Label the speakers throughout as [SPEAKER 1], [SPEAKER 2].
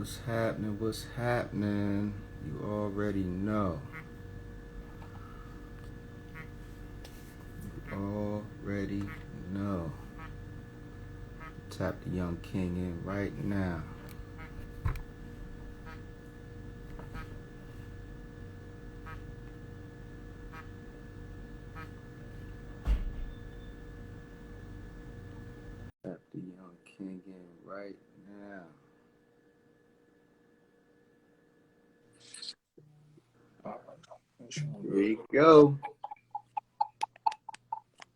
[SPEAKER 1] What's happening? What's happening? You already know. Already know. Tap the young king in right now. Tap the young king in right now. There you go.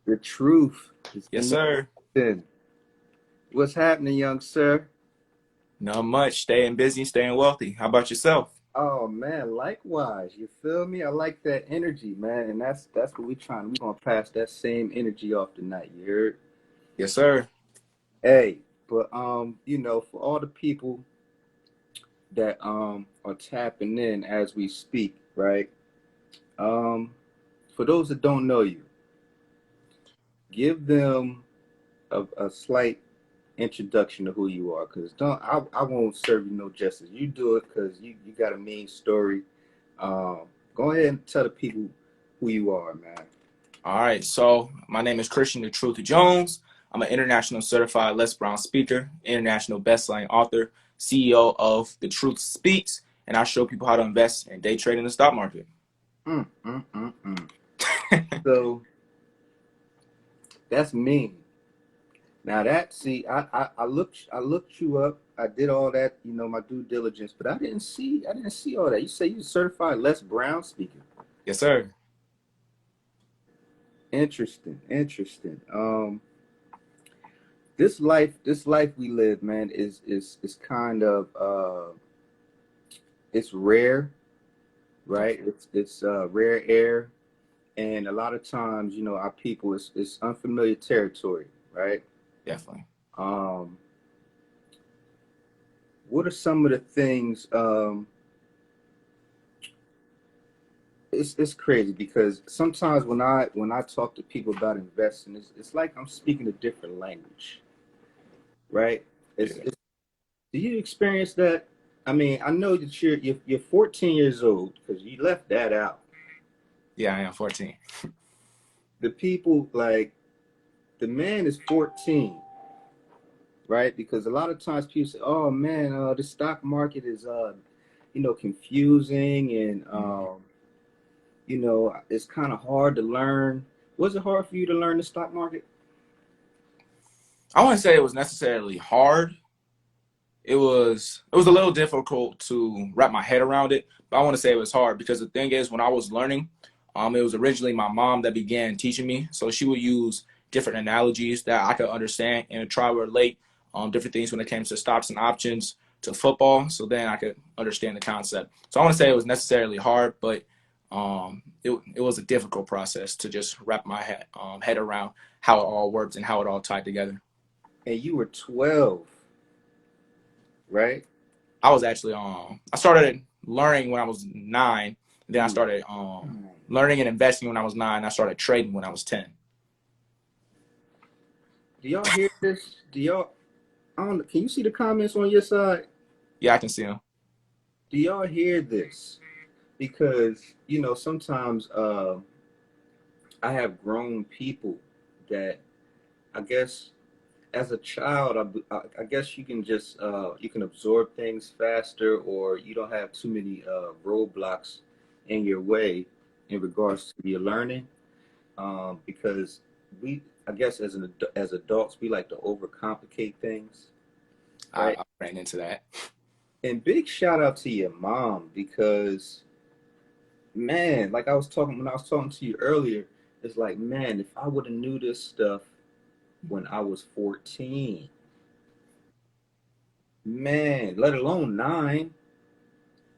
[SPEAKER 1] The truth is
[SPEAKER 2] Yes,
[SPEAKER 1] in the
[SPEAKER 2] sir.
[SPEAKER 1] tin. What's happening, young sir?
[SPEAKER 2] Not much. Staying busy, staying wealthy. How about yourself?
[SPEAKER 1] Oh man, likewise. You feel me? I like that energy, man, and that's what we trying. We gonna pass that same energy off tonight. You heard?
[SPEAKER 2] Yes, sir.
[SPEAKER 1] Hey, but for all the people that are tapping in as we speak, right? Um, for those that don't know you, give them a slight introduction to who you are, because don't I won't serve you no justice. You do it because you got a mean story. Um, Go ahead and tell the people who you are, man.
[SPEAKER 2] All right. So my name is Christian the Truth Jones. I'm an international certified Les Brown speaker, international best-selling author, CEO of The Truth Speaks, and I show people how to invest and day trade in the stock market.
[SPEAKER 1] Mm, mm, mm, mm. So that's mean. Now that see, I looked you up. I did all that, my due diligence, but I didn't see all that. You say you certified Les Brown speaker.
[SPEAKER 2] Yes, sir.
[SPEAKER 1] Interesting, interesting. This life we live, man, is kind of it's rare, right?
[SPEAKER 2] Definitely.
[SPEAKER 1] It's rare air, and a lot of times, our people it's unfamiliar territory, right?
[SPEAKER 2] Definitely.
[SPEAKER 1] Um, what are some of the things? It's crazy because sometimes when I talk to people about investing, it's like I'm speaking a different language, right? It's,
[SPEAKER 2] Yeah.
[SPEAKER 1] it's Do you experience that? I mean, I know that you're 14 years old because you left that out.
[SPEAKER 2] Yeah, I am 14.
[SPEAKER 1] The people like the man is 14, right? Because a lot of times people say, "Oh man, the stock market is confusing and
[SPEAKER 2] Mhm.
[SPEAKER 1] it's kind of hard to learn." Was it hard for you to learn the stock market?
[SPEAKER 2] I wouldn't say it was necessarily hard. It was a little difficult to wrap my head around it, but I want to say it was hard because the thing is, when I was learning, it was originally my mom that began teaching me. So she would use different analogies that I could understand and try to relate different things when it came to stocks and options to football. So then I could understand the concept. So I want to say it was necessarily hard, but it was a difficult process to just wrap my head around how it all worked and how it all tied together.
[SPEAKER 1] And you were 12, right?
[SPEAKER 2] I was actually I started learning when I was 9. Then I
[SPEAKER 1] You
[SPEAKER 2] started learning and investing when I was 9. I started trading when I was 10.
[SPEAKER 1] Do y'all hear this? Do y'all? I don't. Can you see the comments on your side?
[SPEAKER 2] Yeah, I can see them.
[SPEAKER 1] Do y'all hear this? Because sometimes I have grown people that I guess as a child I guess you can just you can absorb things faster, or you don't have too many roadblocks in your way in regards to your learning, because we I guess as adults we like to overcomplicate things,
[SPEAKER 2] I,
[SPEAKER 1] right?
[SPEAKER 2] I ran into that.
[SPEAKER 1] And big shout out to your mom because man, like when I was talking to you earlier, it's like, man, if I would have knew this stuff when I was 14, man, let alone 9.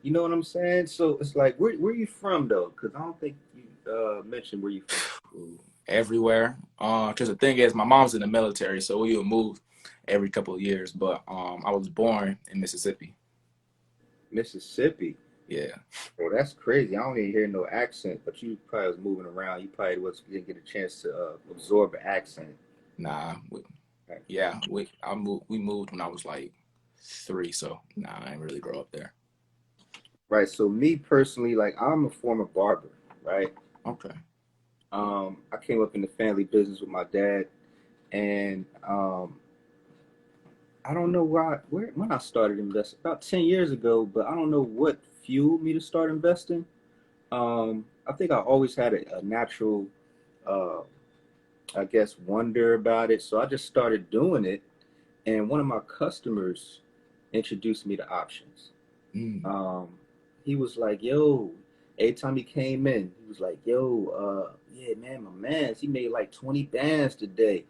[SPEAKER 1] You know what I'm saying? So it's like, where you from though? Because I don't think you mentioned where you from.
[SPEAKER 2] Everywhere. Because the thing is, my mom's in the military, so we would move every couple of years. But I was born in Mississippi.
[SPEAKER 1] Mississippi.
[SPEAKER 2] Yeah.
[SPEAKER 1] Oh, that's crazy. I don't even hear no accent, but you probably was moving around. You probably didn't get a chance to absorb an accent.
[SPEAKER 2] Nah.
[SPEAKER 1] Right?
[SPEAKER 2] Yeah. We moved when I was like 3, so nah, I didn't really grow up there.
[SPEAKER 1] Right. So me personally, like I'm a former barber, right?
[SPEAKER 2] Okay.
[SPEAKER 1] I came up in the family business with my dad, and I don't know where when I started investing about 10 years ago, but I don't know what fueled me to start investing. I think I always had a natural, uh, I guess, wonder about it, so I just started doing it. And one of my customers introduced me to options.
[SPEAKER 2] Mm.
[SPEAKER 1] Um, he was like, "Yo," every time he came in, he was like, "Yo, yeah, man, my man's he made like 20 bands today."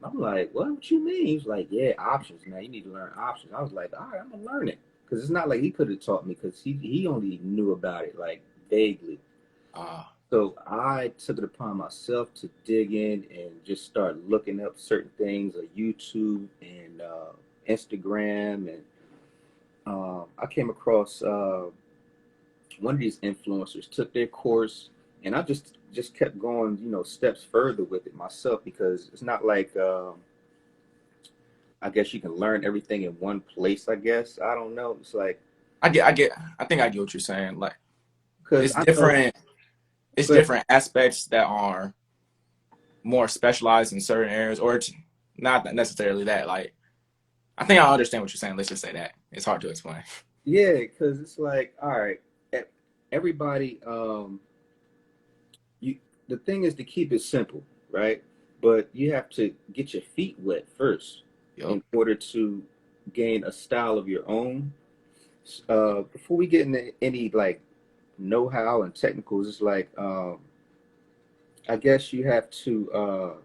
[SPEAKER 1] I'm like, what you mean? He was like, yeah, options, man. You need to learn options. I was like, all right, I'm gonna learn it. Because it's not like he could have taught me because he only knew about it like vaguely.
[SPEAKER 2] Ah.
[SPEAKER 1] So I took it upon myself to dig in and just start looking up certain things on YouTube and Instagram. And I came across one of these influencers, took their course, and I just kept going, steps further with it myself because it's not like I guess you can learn everything in one place. I guess I don't know. It's like
[SPEAKER 2] I think I get what you're saying. Like,
[SPEAKER 1] because
[SPEAKER 2] it's
[SPEAKER 1] I know,
[SPEAKER 2] different. It's
[SPEAKER 1] but
[SPEAKER 2] different aspects that are more specialized in certain areas, or it's not necessarily that. Like, I think I understand what you're saying. Let's just say that it's hard to explain.
[SPEAKER 1] yeah, because it's like all right, everybody. You the thing is to keep it simple, right? But you have to get your feet wet first
[SPEAKER 2] Yep.
[SPEAKER 1] in order to gain a style of your own. Before we get into any like know-how and technicals, it's like I guess you have to.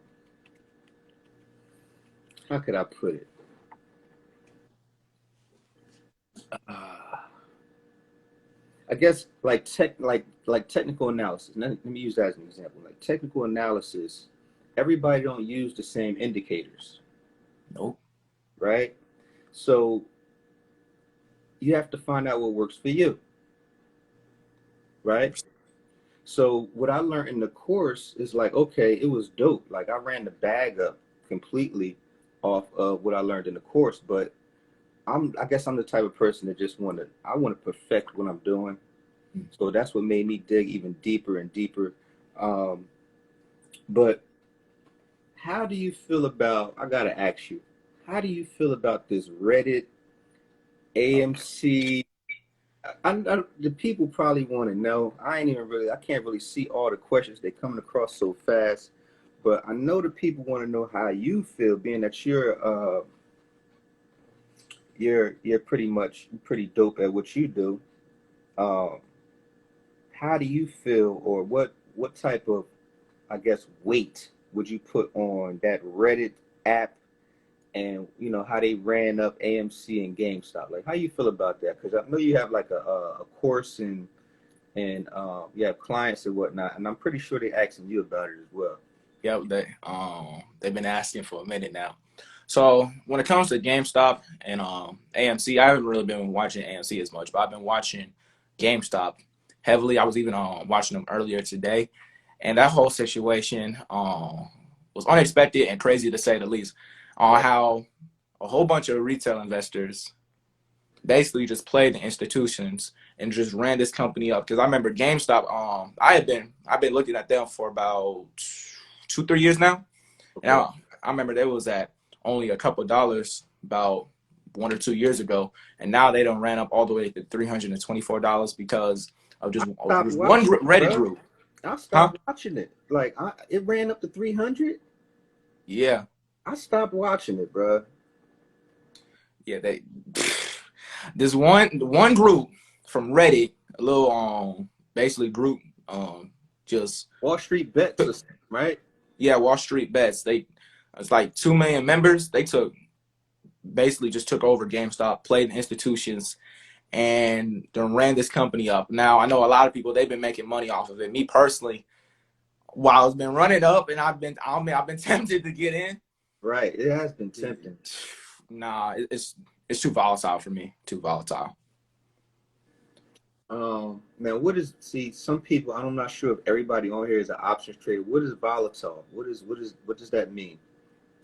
[SPEAKER 1] How could I put it? Uh, I guess like technical analysis. Let me use that as an example. Like technical analysis, everybody don't use the same indicators,
[SPEAKER 2] Nope.
[SPEAKER 1] right? So you have to find out what works for you, right? So what I learned in the course is like, okay, it was dope. Like I ran the bag up completely off of what I learned in the course, but I guess I'm the type of person that just I want to perfect what I'm doing. So that's what made me dig even deeper and deeper. Um, but how do you feel about, I gotta ask you, how do you feel about this Reddit, AMC? The people probably want to know. I can't really see all the questions they coming across so fast. But I know the people want to know how you feel, being that you're pretty dope at what you do. Um, how do you feel, or what type of, I guess, weight would you put on that Reddit app, and how they ran up AMC and GameStop? Like, how you feel about that? Because I know you have like a course and you have clients and whatnot, and I'm pretty sure they're asking you about it as well.
[SPEAKER 2] Yep. They've been asking for a minute now. So when it comes to GameStop and AMC, I haven't really been watching AMC as much, but I've been watching GameStop heavily. I was even watching them earlier today, and that whole situation was unexpected and crazy to say the least. On
[SPEAKER 1] Right,
[SPEAKER 2] how a whole bunch of retail investors basically just played the institutions and just ran this company up. Because I remember GameStop. I've been looking at them for about 2 3 years now, and
[SPEAKER 1] okay,
[SPEAKER 2] I remember they was at only a couple dollars about 1 or 2 years ago, and now they don't ran up all the way to $324 because of
[SPEAKER 1] I
[SPEAKER 2] just
[SPEAKER 1] stopped
[SPEAKER 2] one
[SPEAKER 1] watching it,
[SPEAKER 2] Reddit
[SPEAKER 1] bro.
[SPEAKER 2] group,
[SPEAKER 1] I
[SPEAKER 2] huh?
[SPEAKER 1] stopped watching it. Like it ran up to 300.
[SPEAKER 2] Yeah,
[SPEAKER 1] I stopped watching it, bro.
[SPEAKER 2] yeah. They this one group from Reddit, a little basically group just
[SPEAKER 1] Wall Street bets, or something, right?
[SPEAKER 2] yeah, Wall Street bets. It's like 2 million members. They took basically just took over GameStop, played the institutions, and then ran this company up. Now I know a lot of people they've been making money off of it. Me personally, while it's been running up, and I've been tempted to get in.
[SPEAKER 1] Right. It has been tempting.
[SPEAKER 2] Nah, it's too volatile for me. Too volatile.
[SPEAKER 1] Now see some people, I'm not sure if everybody on here is an options trader. What is volatile? What does that mean?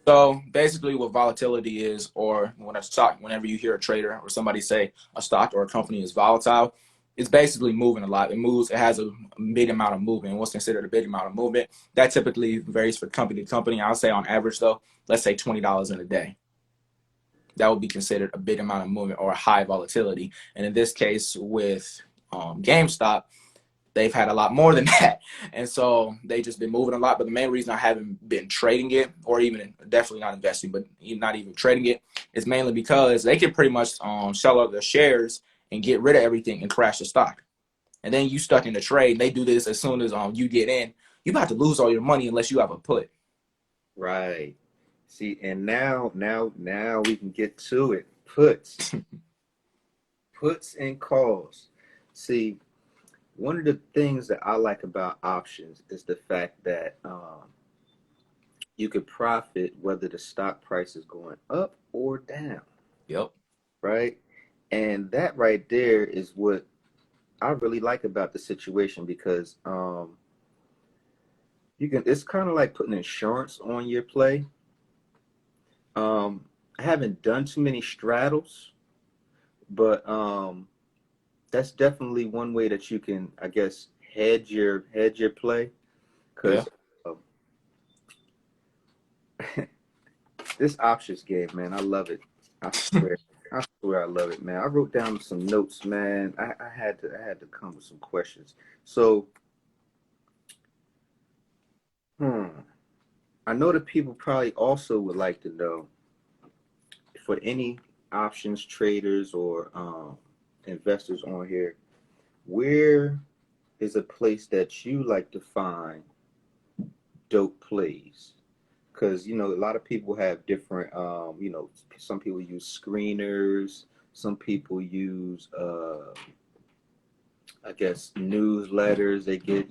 [SPEAKER 2] So basically what volatility is, or when a stock, whenever you hear a trader or somebody say a stock or a company is volatile, it's basically moving a lot. It moves, it has a big amount of movement. And what's considered a big amount of movement, that typically varies from company to company. I'll say on average though, let's say $20 in a day. That would be considered a big amount of movement or a high volatility. And in this case with GameStop, they've had a lot more than that. And so they just been moving a lot. But the main reason I haven't been trading it, or even definitely not investing, but not even trading it, is mainly because they can pretty much sell out their shares and get rid of everything and crash the stock. And then you stuck in the trade. They do this as soon as you get in. You about to lose all your money unless you have a put.
[SPEAKER 1] Right. See, and now we can get to it. Puts, puts and calls. See, one of the things that I like about options is the fact that you could profit whether the stock price is going up or down,
[SPEAKER 2] Yep.
[SPEAKER 1] right? And that right there is what I really like about the situation because you can. It's kind of like putting insurance on your play. I haven't done too many straddles, but that's definitely one way that you can, I guess, hedge your play
[SPEAKER 2] Yeah.
[SPEAKER 1] because this options game, man, I love it. I swear. I swear I love it, man. I wrote down some notes, man. I had to come with some questions. So, hmm, I know that people probably also would like to know for any options traders or investors on here, where is a place that you like to find dope plays? Because a lot of people have different some people use screeners, some people use I guess newsletters. They get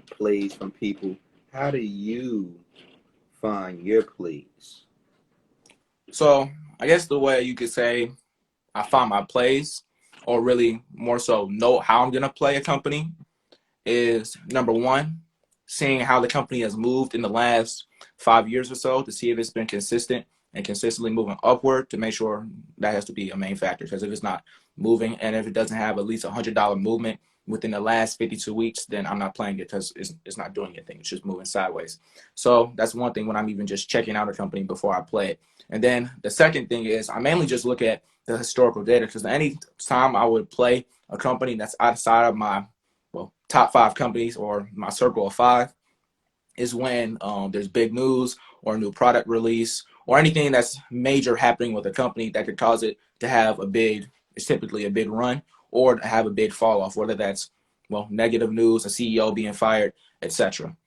[SPEAKER 1] plays from people. How do you find your plays?
[SPEAKER 2] So I guess the way you could say I find my plays, or really more so know how I'm gonna play a company, is number one, seeing how the company has moved in the last 5 years or so to see if it's been consistent and consistently moving upward, to make sure that has to be a main factor. Because if it's not moving and if it doesn't have at least $100 movement within the last 52 weeks, then I'm not playing it because it's not doing anything. It's just moving sideways. So that's one thing when I'm even just checking out a company before I play it. And then the second thing is I mainly just look at the historical data, because any time I would play a company that's outside of my top 5 companies or my circle of 5, is when there's big news or a new product release or anything that's major happening with a company that could cause it to have it's typically a big run or to have a big fall off, whether that's, negative news, a CEO being fired, etc.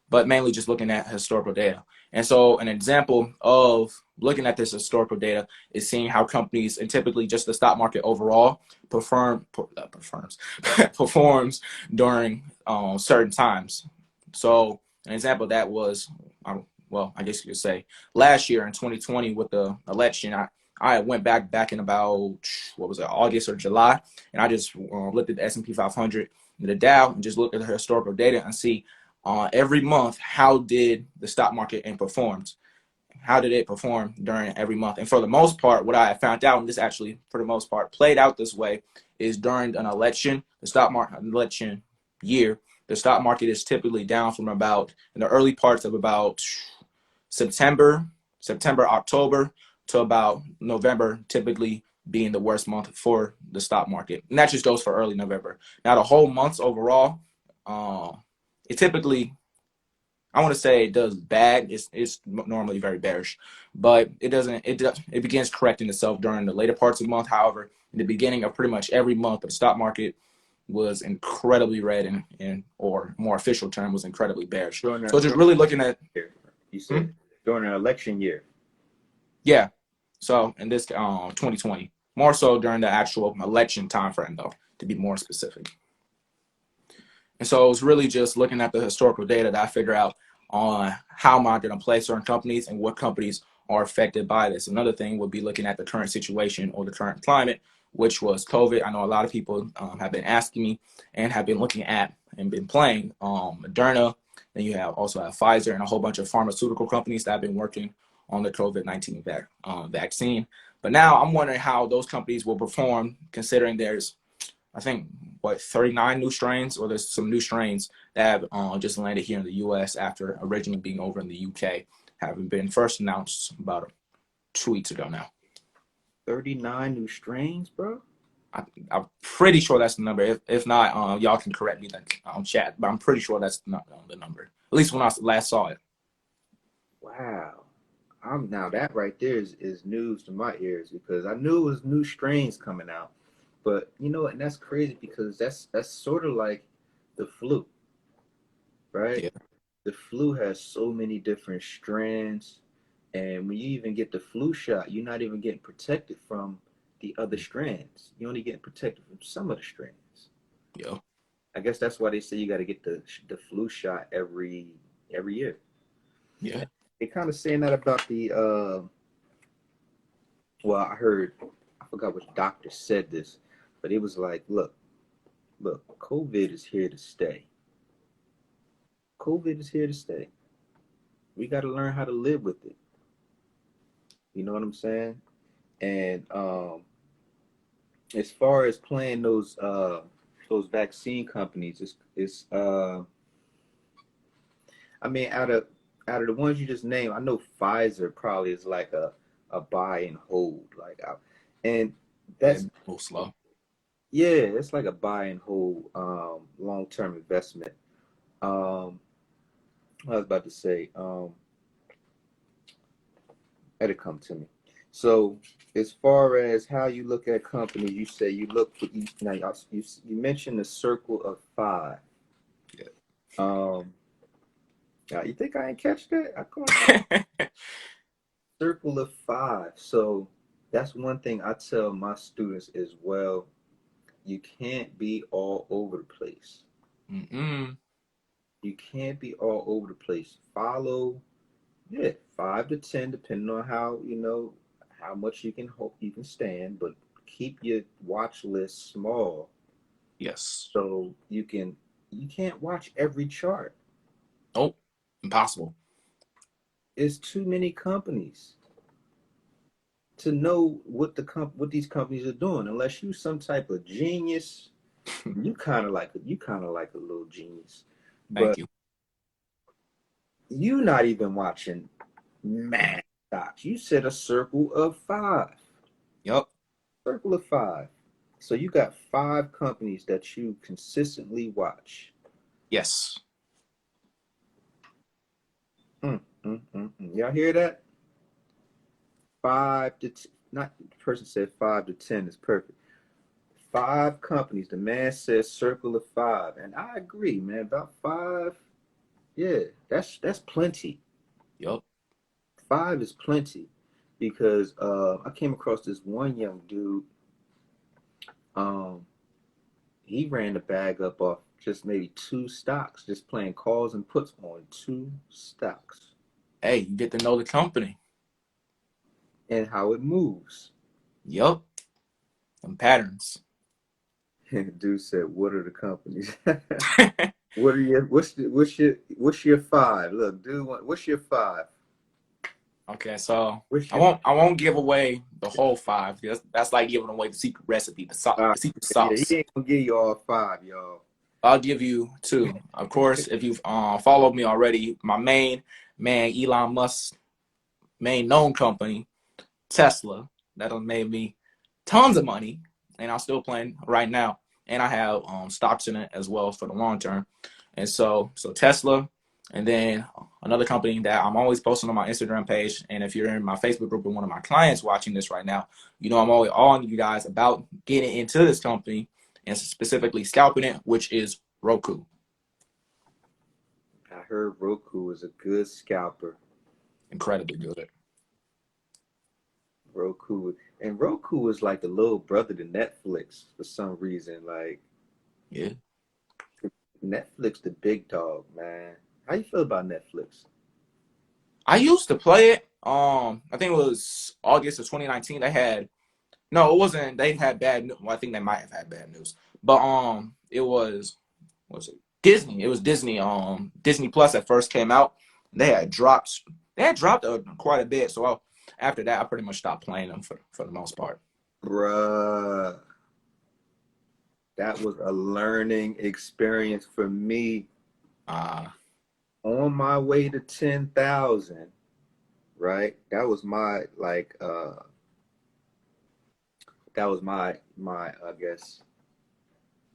[SPEAKER 2] But mainly just looking at historical data. And so an example of looking at this historical data is seeing how companies, and typically just the stock market overall, performs during certain times. So an example of that was, I guess you could say last year in 2020 with the election, I went back in about, what was it, August or July, and I just looked at the S&P 500 and the Dow and just looked at the historical data and see every month how did the stock market and performed. How did it perform during every month? And for the most part, what I found out, and this actually for the most part played out this way, is during an election, the stock market election year, the stock market is typically down from about in the early parts of about September, October to about November, typically being the worst month for the stock market. And that just goes for early November. Now the whole months overall, it typically, I want to say it does bad. It's normally very bearish, but it doesn't. It begins correcting itself during the later parts of the month. However, in the beginning of pretty much every month, the stock market was incredibly red, and or more official term was incredibly bearish. So just really looking at,
[SPEAKER 1] you said during an election year.
[SPEAKER 2] yeah. So in this 2020, more so during the actual election time frame, though, to be more specific. And so it's really just looking at the historical data that I figure out on how am I going to play certain companies and what companies are affected by this. Another thing would be looking at the current situation or the current climate, which was COVID. I know a lot of people have been asking me and have been looking at and been playing Moderna. and you have also have Pfizer and a whole bunch of pharmaceutical companies that have been working on the COVID-19 vaccine. But now I'm wondering how those companies will perform, considering there's, I think, 39 new strains, or there's some new strains that have just landed here in the U.S. after originally being over in the U.K., having been first announced about 2 weeks ago now.
[SPEAKER 1] 39 new strains, bro.
[SPEAKER 2] I'm pretty sure that's the number. If not, y'all can correct me in the chat. But I'm pretty sure that's not the number. At least when I last saw it.
[SPEAKER 1] Wow. I'm now that right there is news to my ears because I knew it was new strains coming out. But you know what, and that's crazy because that's sort of like the flu, right?
[SPEAKER 2] Yeah,
[SPEAKER 1] The flu has so many different strands, and when you even get the flu shot, you're not even getting protected from the other strands. You're only getting protected from some of the strands.
[SPEAKER 2] yeah,
[SPEAKER 1] I guess that's why they say you got to get the flu shot every year.
[SPEAKER 2] yeah.
[SPEAKER 1] They kind of saying that about the well, I heard, I forgot which doctor said this, but it was like, look, COVID is here to stay. COVID is here to stay. We got to learn how to live with it. You know what I'm saying? And as far as playing those vaccine companies, it's I mean, out of the ones you just named, I know Pfizer probably is like a buy and hold, like, and
[SPEAKER 2] Yeah,
[SPEAKER 1] that's
[SPEAKER 2] a little slow.
[SPEAKER 1] yeah, it's like a buy and hold long term investment. I was about to say, it'll come to me. So, as far as how you look at companies, you say you look for each. Now, you mentioned the circle of five. Um, now you think I ain't catch that? I call it
[SPEAKER 2] Yeah.
[SPEAKER 1] circle of five. So that's one thing I tell my students as well. You can't be all over the place.
[SPEAKER 2] Mm-mm.
[SPEAKER 1] You can't be all over the place. Follow, yeah, 5 to 10, depending on how how much you can hope you can stand, but keep your watch list small
[SPEAKER 2] Yes.
[SPEAKER 1] so you can't watch every chart.
[SPEAKER 2] Nope. Impossible.
[SPEAKER 1] It's too many companies to know what these companies are doing unless you some type of genius. You kind of like a little genius,
[SPEAKER 2] Thank
[SPEAKER 1] but
[SPEAKER 2] you.
[SPEAKER 1] you not even watching mad stocks. You said a circle of five.
[SPEAKER 2] Yep.
[SPEAKER 1] Circle of five. So you got five companies that you consistently watch.
[SPEAKER 2] Yes.
[SPEAKER 1] Y'all hear that? Not the person said 5 to 10 is perfect. Five companies. The man says circle of five, and I agree, man. About five, yeah, that's plenty.
[SPEAKER 2] Yep.
[SPEAKER 1] Five is plenty because I came across this one young dude. Um, he ran the bag up off just maybe two stocks, just playing calls and puts on two stocks
[SPEAKER 2] Hey, you get to know the company.
[SPEAKER 1] and how it moves.
[SPEAKER 2] Yep. And patterns.
[SPEAKER 1] And the dude said, "What are the companies? What are your what's your five? Look, dude, what's your five?
[SPEAKER 2] Okay, so
[SPEAKER 1] What's
[SPEAKER 2] I
[SPEAKER 1] your
[SPEAKER 2] won't give away the whole five. That's like giving away the secret recipe,
[SPEAKER 1] uh,
[SPEAKER 2] the secret
[SPEAKER 1] yeah, he
[SPEAKER 2] sauce.
[SPEAKER 1] ain't gonna give you all five, y'all.
[SPEAKER 2] I'll give you two. Of course, if you've followed me already, my main man, Elon Musk's main known company, Tesla, that done made me tons of money, and I'm still playing right now. And I have stocks in it as well for the long term. And so Tesla, and then another company that I'm always posting on my Instagram page. And if you're in my Facebook group and one of my clients watching this right now, you know I'm always on you guys about getting into this company and specifically scalping it, which is Roku.
[SPEAKER 1] I heard Roku is a good scalper.
[SPEAKER 2] Incredibly good.
[SPEAKER 1] Roku is like the little brother to Netflix for some reason. Like
[SPEAKER 2] Yeah.
[SPEAKER 1] Netflix, the big dog, man. How you feel about Netflix?
[SPEAKER 2] I used to play it. I think it was August of 2019. They had no, it wasn't. They had bad news. Well, I think they might have had bad news, but it was. What was it? Disney. It was Disney. Disney Plus at first came out. They had dropped. They had dropped quite a bit. So after that, I pretty much stopped playing them for the most part.
[SPEAKER 1] Bruh, that was a learning experience for me
[SPEAKER 2] Uh,
[SPEAKER 1] on my way to 10,000, right? That was my that was my I guess,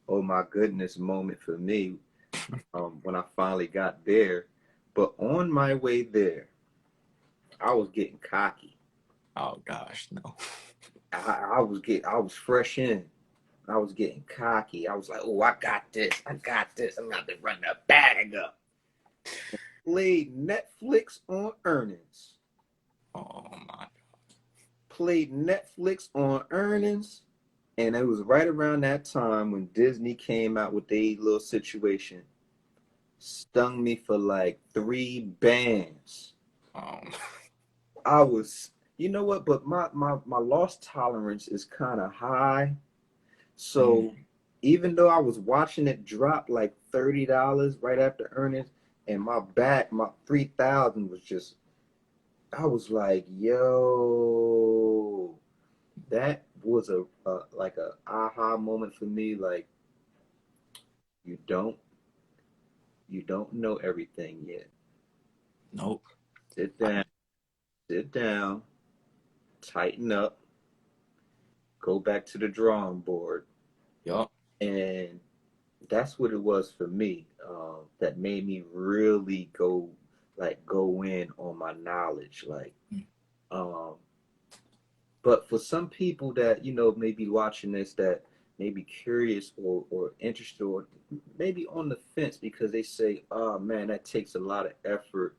[SPEAKER 1] oh my goodness moment for me when I finally got there. But on my way there, I was getting cocky.
[SPEAKER 2] oh gosh, no.
[SPEAKER 1] I was fresh in. I was getting cocky. I was like, oh, I got this. I got this. I'm about to run the bag up. Played Netflix on earnings.
[SPEAKER 2] Oh my.
[SPEAKER 1] Played Netflix on earnings. And it was right around that time when Disney came out with their little situation. Stung me for like 3 bands.
[SPEAKER 2] Um,
[SPEAKER 1] I was, you know what? But my loss tolerance is kind of high.
[SPEAKER 2] mm,
[SPEAKER 1] So even though I was watching it drop like $30 right after earnings, and my 3,000 was just, I was like, yo, that was a like a aha moment for me. Like you don't you don't know everything yet.
[SPEAKER 2] nope.
[SPEAKER 1] Sit down, sit down, tighten up, go back to the drawing board,
[SPEAKER 2] Yup.
[SPEAKER 1] and that's what it was for me. That made me really go in on my knowledge, um, but for some people that may be watching this that may be curious or interested or maybe on the fence because they say, "Oh man, that takes a lot of effort.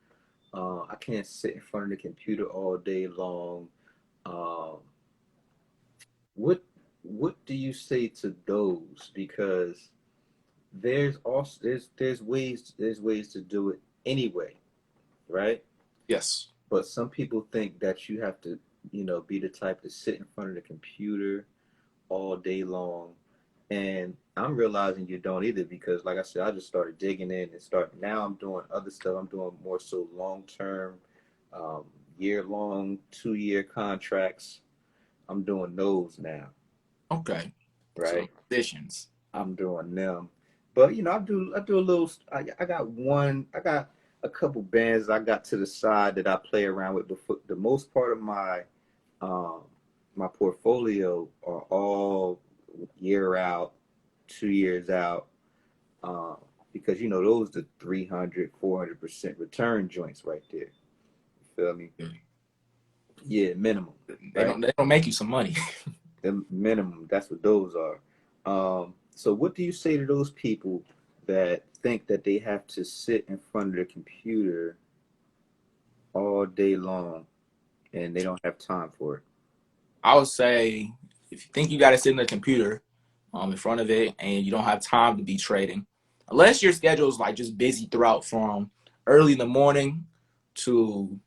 [SPEAKER 1] I can't sit in front of the computer all day long." Um, what what do you say to those? Because there's ways to do it anyway, right?
[SPEAKER 2] Yes.
[SPEAKER 1] But some people think that you have to, be the type to sit in front of the computer all day long. And I'm realizing you don't either because, like I said, I just started digging in and start. Now I'm doing other stuff. I'm doing more so long term, um, year long, 2 year contracts. I'm doing those now,
[SPEAKER 2] Okay. So the
[SPEAKER 1] right?
[SPEAKER 2] positions.
[SPEAKER 1] I'm doing them. But I do a little. I got one. I got a couple bands I got to the side that I play around with. But for the most part of um my portfolio are all year out, 2 years out. Um, because those the 300, 400% return joints right there. You feel me? Yeah, minimum,
[SPEAKER 2] They
[SPEAKER 1] right?
[SPEAKER 2] don't make you some money.
[SPEAKER 1] The minimum. That's what those are. So what do you say to those people that think that they have to sit in front of the computer all day long and they don't have time for it?
[SPEAKER 2] I would say if you think you got to sit in the computer in front of it and you don't have time to be trading, unless your schedule is like just busy throughout from early in the morning to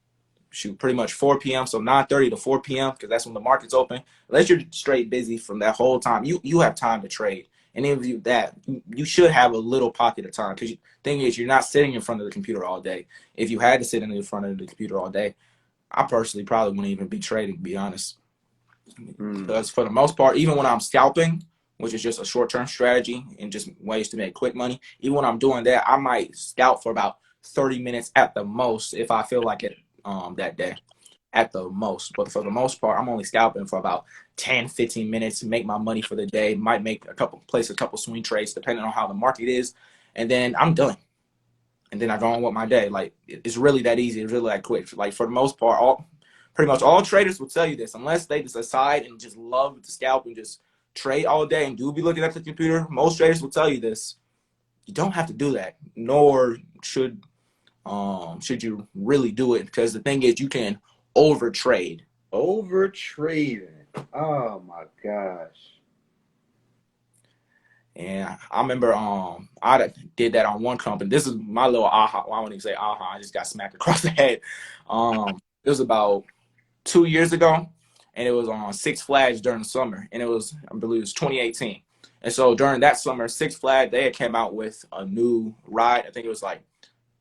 [SPEAKER 2] shoot pretty much 4 p.m. So 9:30 to 4 p.m. because that's when the market's open. Unless you're straight busy from that whole time, you have time to trade. Any of you that you should have a little pocket of time because the thing is you're not sitting in front of the computer all day. If you had to sit in front of the computer all day, I personally probably wouldn't even be trading, to be honest.
[SPEAKER 1] Mm,
[SPEAKER 2] Because for the most part, even when I'm scalping, which is just a short-term strategy and just ways to make quick money, even when I'm doing that, I might scalp for about 30 minutes at the most if I feel like it that day at the most. But for the most part, I'm only scalping for about 10, 15 minutes to make my money for the day. Might make place a couple swing trades depending on how the market is. And then I'm done. And then I go on with my day. Like it's really that easy. It's really that quick. Like for the most part, pretty much all traders will tell you this, unless they just decide and just love to scalp and just trade all day and do be looking at the computer. Most traders will tell you this. You don't have to do that, nor should you really do it because the thing is you can over trade.
[SPEAKER 1] over trading. Oh my gosh.
[SPEAKER 2] And I remember I did that on one company. This is my little aha. Well, I wouldn't even say aha. I just got smacked across the head. It was about 2 years ago, and it was on Six Flags during the summer, and I believe it was 2018. And so during that summer, Six Flags, they had came out with a new ride. I think it was like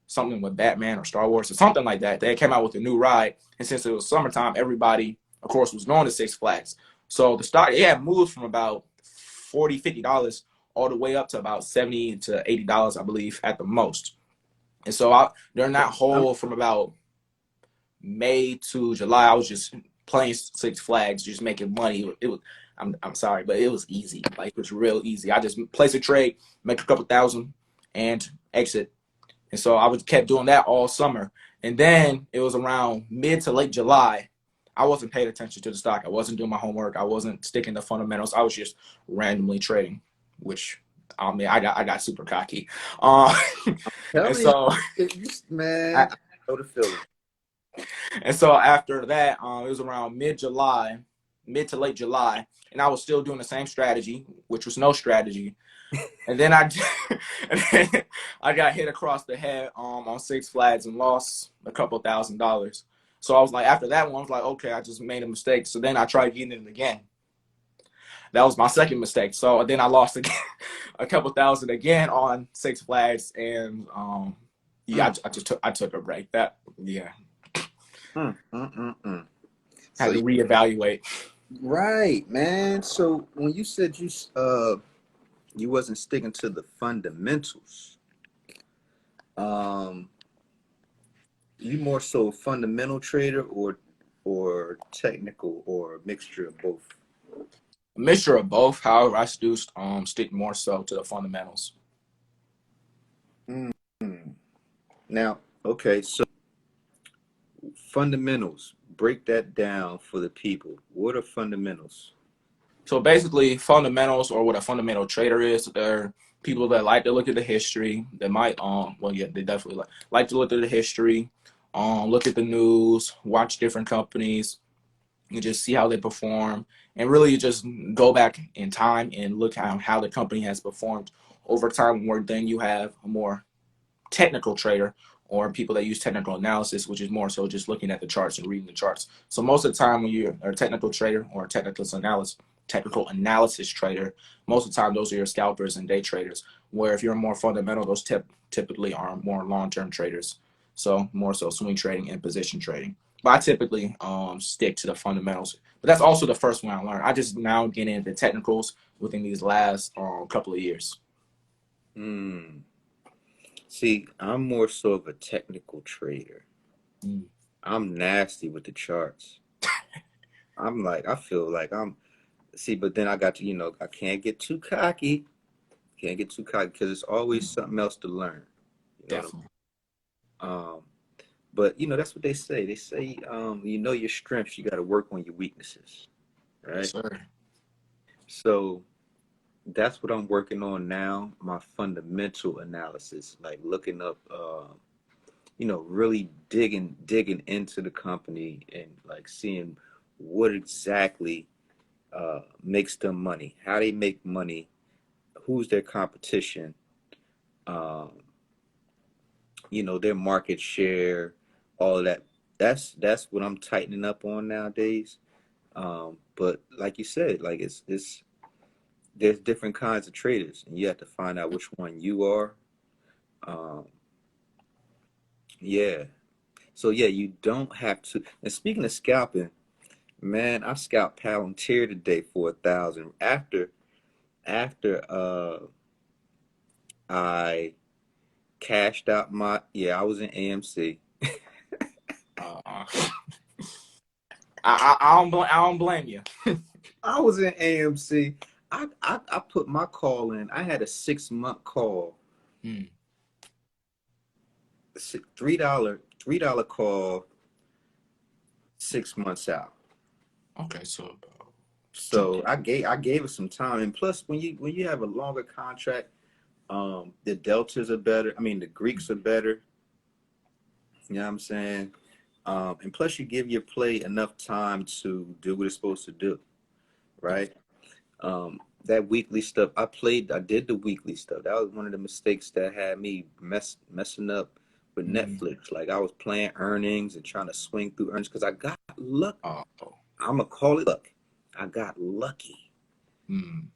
[SPEAKER 2] something with Batman or Star Wars or something like that. They came out with a new ride, and since it was summertime, everybody, of course, was going to Six Flags. So the stock, it had moved from about $40, $50 all the way up to about $70 to $80, I believe, at the most. And so during that whole from about May to July, I was just playing Six Flags, just making money. It was, I'm sorry, but it was easy. Like, it was real easy. I just place a trade, make a couple thousand, and exit. And so I was kept doing that all summer. And then it was around mid to late July. I wasn't paying attention to the stock. I wasn't doing my homework. I wasn't sticking to fundamentals. I was just randomly trading, which I mean, I got super cocky. Uh, and
[SPEAKER 1] Tell me,
[SPEAKER 2] so
[SPEAKER 1] man,
[SPEAKER 2] I,
[SPEAKER 1] I know the feeling.
[SPEAKER 2] and so after that, it was around mid July, mid to late July, and I was still doing the same strategy, which was no strategy. And then and then I got hit across the head on Six Flags and lost a couple $1,000s. So I was like, after that one, I was like, okay, I just made a mistake. So then I tried getting it again. That was my second mistake. So then I lost again, a couple thousand again on Six Flags, and yeah, I took a break. That yeah,
[SPEAKER 1] So
[SPEAKER 2] had to reevaluate.
[SPEAKER 1] right, man. So when you said you wasn't sticking to the fundamentals, um, you more so fundamental trader or technical or a mixture of both?
[SPEAKER 2] A mixture of both. However, I do stick more so to the fundamentals.
[SPEAKER 1] Mm. Now, okay, so fundamentals. Break that down for the people. What are fundamentals?
[SPEAKER 2] So basically, fundamentals, or what a fundamental trader is, they're people that like to look at the history. They might well, yeah, they definitely like to look at the history, look at the news, watch different companies, and just see how they perform, and really just go back in time and look at how the company has performed over time. Where then you have a more technical trader, or people that use technical analysis, which is more so just looking at the charts and reading the charts. So most of the time when you're a technical trader or a technical analysis trader, most of the time those are your scalpers and day traders. Where if you're more fundamental, those typically are more long-term traders. So more so swing trading and position trading. But I typically stick to the fundamentals. But that's also the first one I learned. I just now get into technicals within these last couple of years.
[SPEAKER 1] Hmm. See, I'm more so of a technical trader.
[SPEAKER 2] Mm.
[SPEAKER 1] I'm nasty with the charts. I feel like see, but then I got to, I can't get too cocky. Can't get too cocky because it's always something else to learn. You know what
[SPEAKER 2] Definitely.
[SPEAKER 1] I'm But that's what they say. They say, your strengths, you got to work on your weaknesses,
[SPEAKER 2] Yes,
[SPEAKER 1] right?
[SPEAKER 2] sir.
[SPEAKER 1] So that's what I'm working on now. My fundamental analysis, like looking up, really digging into the company and like seeing what exactly makes them money, how they make money, who's their competition, um, their market share, all of that. That's what I'm tightening up on nowadays. But like you said, like it's there's different kinds of traders, and you have to find out which one you are. Um, yeah. So yeah, you don't have to. And speaking of scalping, man, I scalped Palantir today for 1,000. After I cashed out I was in AMC.
[SPEAKER 2] Uh, I don't blame you.
[SPEAKER 1] I was in AMC. I put my call in. I had a 6 month call.
[SPEAKER 2] Hmm.
[SPEAKER 1] $3 call, 6 months out.
[SPEAKER 2] Okay, so two.
[SPEAKER 1] So I gave it some time. And plus when you have a longer contract, the deltas are better. I mean the Greeks are better. You know what I'm saying? And plus you give your play enough time to do what it's supposed to do, right? That weekly stuff, I did the weekly stuff. That was one of the mistakes that had me messing up with
[SPEAKER 2] Mm.
[SPEAKER 1] Netflix. Like I was playing earnings and trying to swing through earnings because I got lucky.
[SPEAKER 2] Oh.
[SPEAKER 1] I'm gonna call it luck. I got lucky.
[SPEAKER 2] Mm.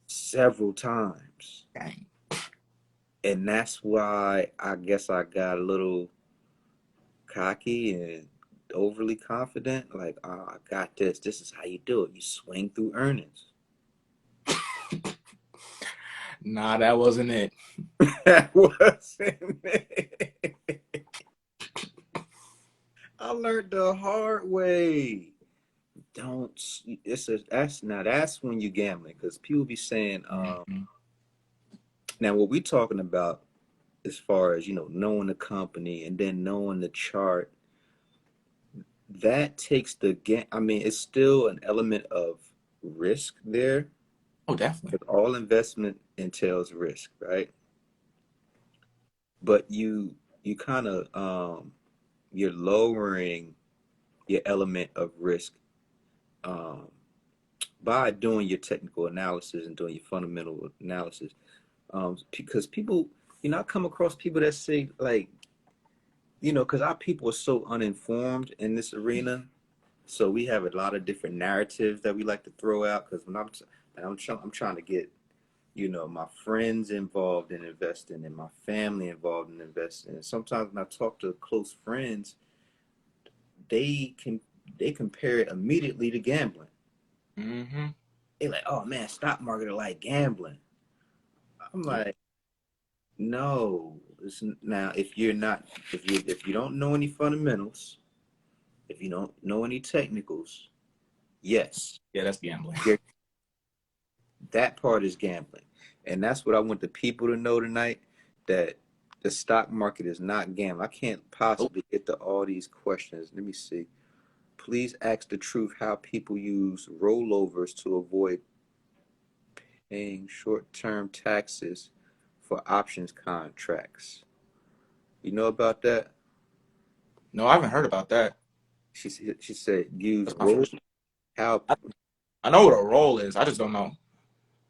[SPEAKER 1] several times.
[SPEAKER 2] Dang.
[SPEAKER 1] And that's why I guess I got a little cocky and overly confident. Like, oh, I got this. This is how you do it. You swing through earnings.
[SPEAKER 2] Nah, that wasn't it.
[SPEAKER 1] That wasn't it. I learned the hard way. Don't. That's when you gambling because people be saying,
[SPEAKER 2] Mhm.
[SPEAKER 1] now what we talking about as far as knowing the company and then knowing the chart, that takes the game. I mean, it's still an element of risk there
[SPEAKER 2] Oh, definitely.
[SPEAKER 1] because all investment entails risk, right? But you kind of you're lowering your element of risk um, by doing your technical analysis and doing your fundamental analysis. Because people, I come across people that say like, because our people are so uninformed in this arena. So we have a lot of different narratives that we like to throw out. Because when I'm trying to get my friends involved in investing and my family involved in investing. And sometimes when I talk to close friends, they can they compare it immediately to gambling.
[SPEAKER 2] Hmm.
[SPEAKER 1] They're like, "Oh man, stock market are like gambling." I'm like, "No, now if you don't know any fundamentals, if you don't know any technicals, yes,
[SPEAKER 2] Yeah, that's gambling.
[SPEAKER 1] you're, that part is gambling, and that's what I want the people to know tonight. That the stock market is not gambling. I can't
[SPEAKER 2] Oh,
[SPEAKER 1] possibly get to all these questions. Let me see. Please ask the truth how people use rollovers to avoid paying short-term taxes for options contracts. You know about that?
[SPEAKER 2] no, I haven't heard about that.
[SPEAKER 1] She said use
[SPEAKER 2] That's my first.
[SPEAKER 1] how
[SPEAKER 2] I know what a roll is. I just don't know.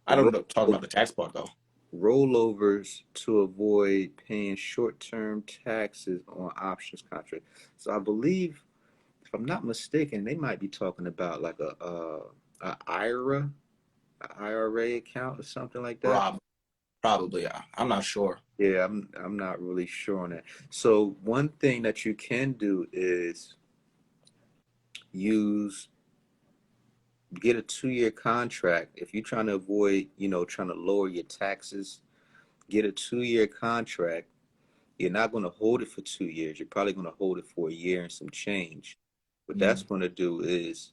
[SPEAKER 2] I don't know, talk
[SPEAKER 1] roll,
[SPEAKER 2] about the tax part though.
[SPEAKER 1] rollovers to avoid paying short-term taxes on options contracts. So I believe, if I'm not mistaken, they might be talking about like a IRA, a IRA account or something like that.
[SPEAKER 2] Probably. I'm not sure.
[SPEAKER 1] Yeah, I'm not really sure on that. So one thing that you can do is use get a 2-year contract. If you're trying to avoid, trying to lower your taxes, get a 2-year contract. You're not going to hold it for 2 years. You're probably going to hold it for a year and some change. What that's
[SPEAKER 2] Mm.
[SPEAKER 1] going to do is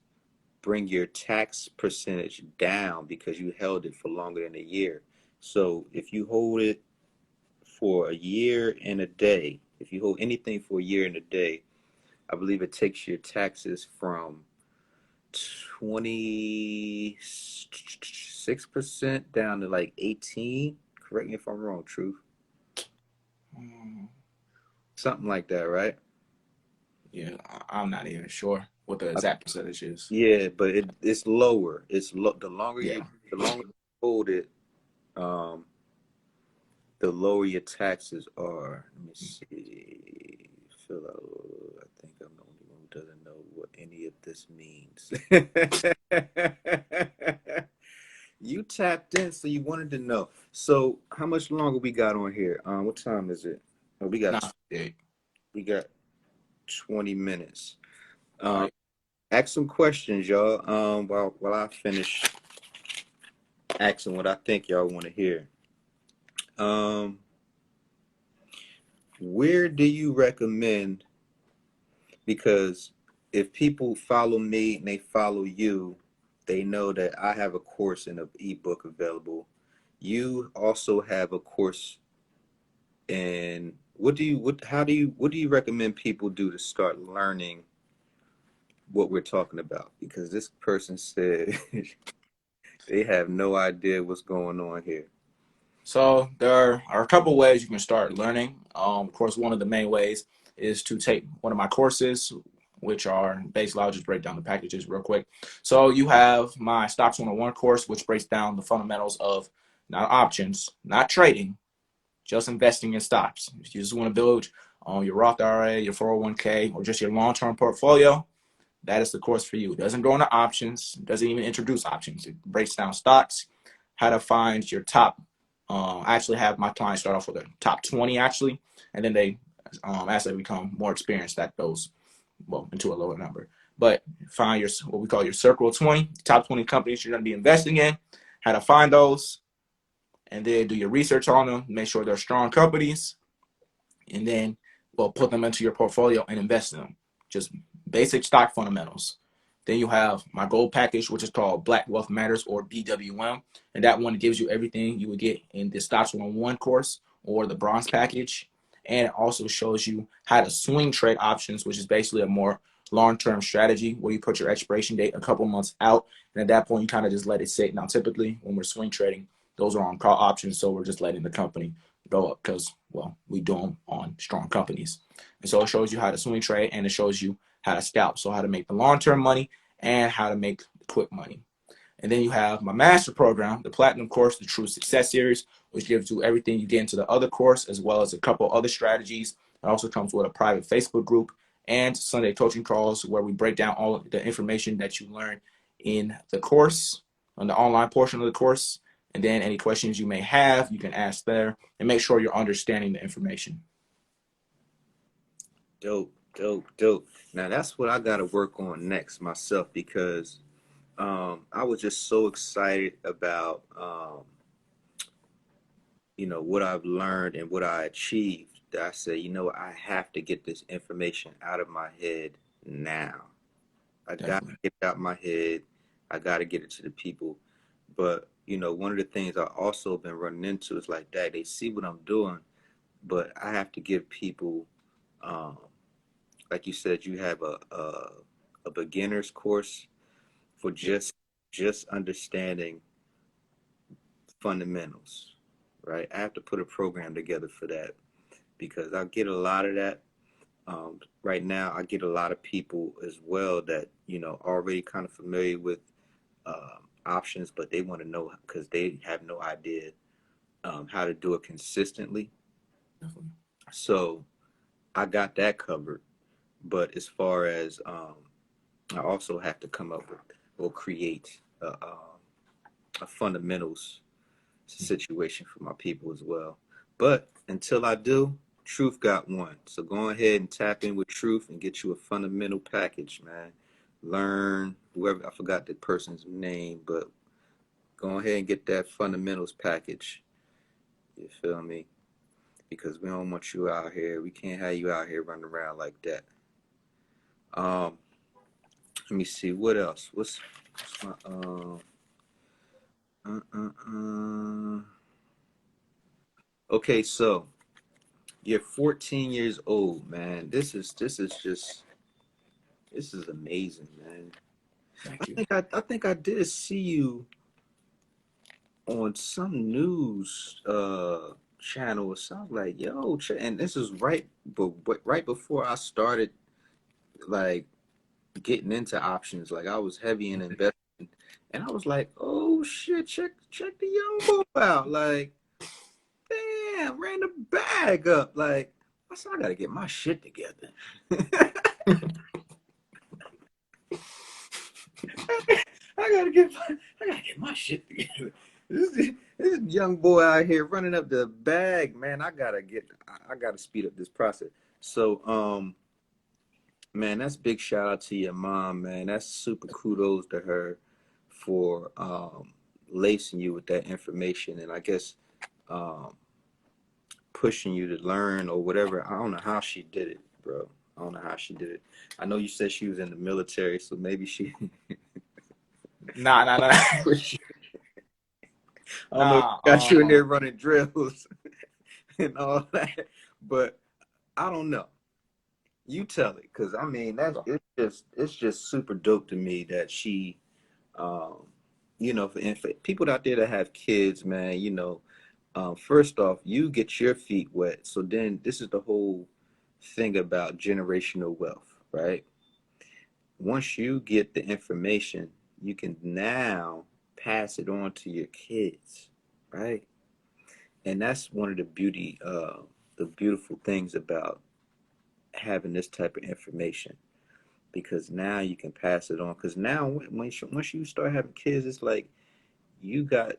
[SPEAKER 1] bring your tax percentage down because you held it for longer than a year. So if you hold it for a year and a day, if you hold anything for a year and a day, I believe it takes your taxes from 26% down to like 18. Correct me if I'm wrong, Truth.
[SPEAKER 2] Mm.
[SPEAKER 1] Something like that, right?
[SPEAKER 2] Yeah, I'm not even sure what the
[SPEAKER 1] I,
[SPEAKER 2] exact percentage is.
[SPEAKER 1] yeah, but it's lower.
[SPEAKER 2] Yeah.
[SPEAKER 1] The longer you hold it, um, the lower your taxes are. Let me see. Fill out. I think I'm the only one who doesn't know what any of this means. You tapped in, so you wanted to know. So, how much longer we got on here? What time is it? Oh,
[SPEAKER 2] Not big.
[SPEAKER 1] we got 20 minutes.
[SPEAKER 2] All
[SPEAKER 1] Um,
[SPEAKER 2] right.
[SPEAKER 1] ask some questions, y'all. While I finish asking what I think y'all want to hear. Um, where do you recommend? Because if people follow me and they follow you, they know that I have a course and an ebook available. You also have a course. And what do you recommend people do to start learning what we're talking about? Because this person said they have no idea what's going on here.
[SPEAKER 2] So there are a couple ways you can start learning. Of course, one of the main ways is to take one of my courses, which are basically, I'll just break down the packages real quick. So you have my Stocks 101 course, which breaks down the fundamentals of not options, not trading, just investing in stocks. If you just want to build on your Roth IRA, your 401k, or just your long-term portfolio, that is the course for you. It doesn't go into options, doesn't even introduce options. It breaks down stocks, how to find your top. I actually have my clients start off with a top 20 actually, and then they, as they become more experienced, that goes well into a lower number. But find your what we call your circle of 20, top 20 companies you're going to be investing in, how to find those, and then do your research on them, make sure they're strong companies, and then well put them into your portfolio and invest in them. Just basic stock fundamentals. Then you have my gold package, which is called Black Wealth Matters or BWM, and that one gives you everything you would get in the Stocks 101 course or the bronze package, and it also shows you how to swing trade options, which is basically a more long-term strategy where you put your expiration date a couple months out, and at that point you kind of just let it sit. Now, typically when we're swing trading, those are on call options, so we're just letting the company go up because, well, we do them on strong companies. And so it shows you how to swing trade and it shows you how to scalp. So how to make the long-term money and how to make the quick money. And then you have my master program, the platinum course, the True Success series, which gives you everything you get into the other course, as well as a couple other strategies. It also comes with a private Facebook group and Sunday coaching calls where we break down all of the information that you learn in the course, on the online portion of the course. And then any questions you may have, you can ask there and make sure you're understanding the information.
[SPEAKER 1] Dope, dope, dope. Now that's what I got to work on next myself because I was just so excited about what I've learned and what I achieved that I said, I have to get this information out of my head now. I got to
[SPEAKER 2] Definitely.
[SPEAKER 1] get it out of my head. I got to get it to the people. But one of the things I also been running into is like that they see what I'm doing, but I have to give people, um, like you said, you have a beginner's course for just understanding fundamentals, right? I have to put a program together for that because I get a lot of that. Right now, I get a lot of people as well that already kind of familiar with options, but they want to know because they have no idea how to do it consistently.
[SPEAKER 2] Definitely.
[SPEAKER 1] So I got that covered. But as far as I also have to come up with or create a fundamentals situation for my people as well. But until I do, Truth got one. So go ahead and tap in with Truth and get you a fundamental package, man. Learn whoever, I forgot the person's name, but go ahead and get that fundamentals package. You feel me? Because we don't want you out here. We can't have you out here running around like that. Um, Let me see what else. What's my uh, uh, uh. Okay, so you're 14 years old, man. This is amazing, man.
[SPEAKER 2] Thank you.
[SPEAKER 1] I think I did see you on some news channel or something like yo, and this is but right before I started like getting into options. Like I was heavy in investing, and I was like, oh shit, check the young boy out. Like, damn, ran the bag up. Like, I said, I gotta get my shit together. I gotta get my shit together. This young boy out here running up the bag, man. I gotta speed up this process. So, man, that's big shout out to your mom, man. That's super kudos to her for lacing you with that information and I guess um, pushing you to learn or whatever. I don't know how she did it, bro. I don't know how she did it. I know you said she was in the military, so maybe she.
[SPEAKER 2] Nah.
[SPEAKER 1] I don't know if
[SPEAKER 2] Nah.
[SPEAKER 1] she got you in there running drills and all that, but I don't know. You tell it, cause I mean it's just super dope to me that she um, for people out there that have kids, man, first off, you get your feet wet. So then this is the whole thing about generational wealth, right? Once you get the information, you can now pass it on to your kids, right? And that's one of the beautiful things about having this type of information because now you can pass it on. Because now, once you start having kids, it's like you got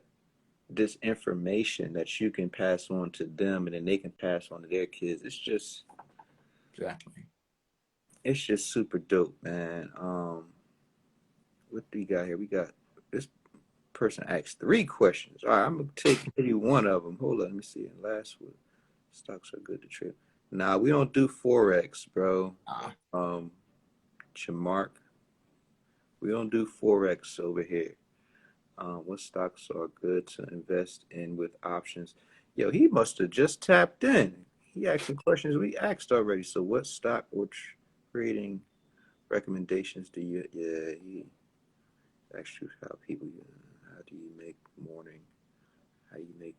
[SPEAKER 1] this information that you can pass on to them and then they can pass on to their kids.
[SPEAKER 2] Exactly.
[SPEAKER 1] It's just super dope, man. What do we got here? We got this person asked 3 questions. All right, I'm gonna take maybe one of them. Hold on, let me see. And last one, stocks are good to trade. Nah, we don't do forex, bro.
[SPEAKER 2] Uh,
[SPEAKER 1] Um, Jamark, we don't do forex over here. What stocks are good to invest in with options? Yo, he must have just tapped in. He asking questions we asked already. So, what stock or trading recommendations do you? Yeah, he asked you how people. How do you make morning? How you make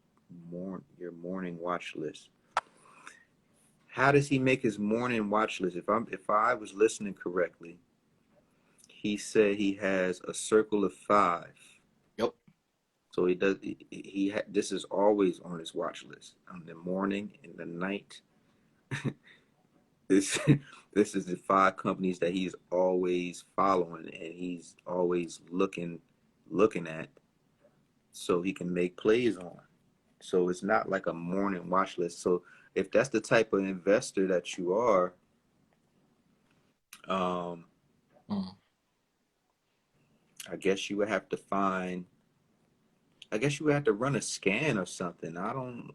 [SPEAKER 1] your morning watch list? How does he make his morning watch list? If I was listening correctly, he said he has a circle of five.
[SPEAKER 2] yep.
[SPEAKER 1] So he does. This is always on his watch list. In the morning, in the night. This this is the 5 companies that he's always following and he's always looking at, so he can make plays on. So it's not like a morning watch list. So if that's the type of investor that you are, um,
[SPEAKER 2] Mm.
[SPEAKER 1] I guess you would have to find. I guess you would have to run a scan or something. I don't.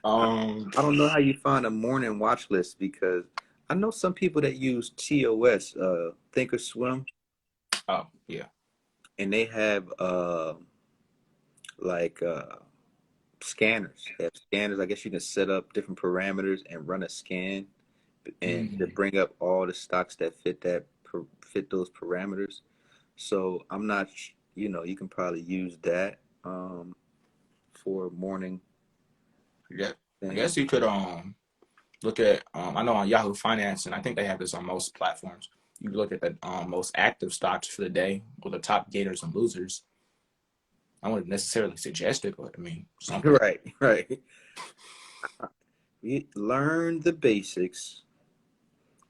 [SPEAKER 2] Um.
[SPEAKER 1] I don't know how you find a morning watch list because I know some people that use TOS, Thinkorswim,
[SPEAKER 2] Oh yeah.
[SPEAKER 1] and they have like scanners. They have scanners. I guess you can set up different parameters and run a scan, and to
[SPEAKER 2] Mm.
[SPEAKER 1] bring up all the stocks that fit those parameters. So I'm not, you can probably use that for morning
[SPEAKER 2] Yeah. I
[SPEAKER 1] thing.
[SPEAKER 2] guess you could look at I know on Yahoo Finance, and I think they have this on most platforms. You look at the most active stocks for the day, or the top gainers and losers. I wouldn't necessarily suggest it, but I mean something.
[SPEAKER 1] Right, right. You learn the basics.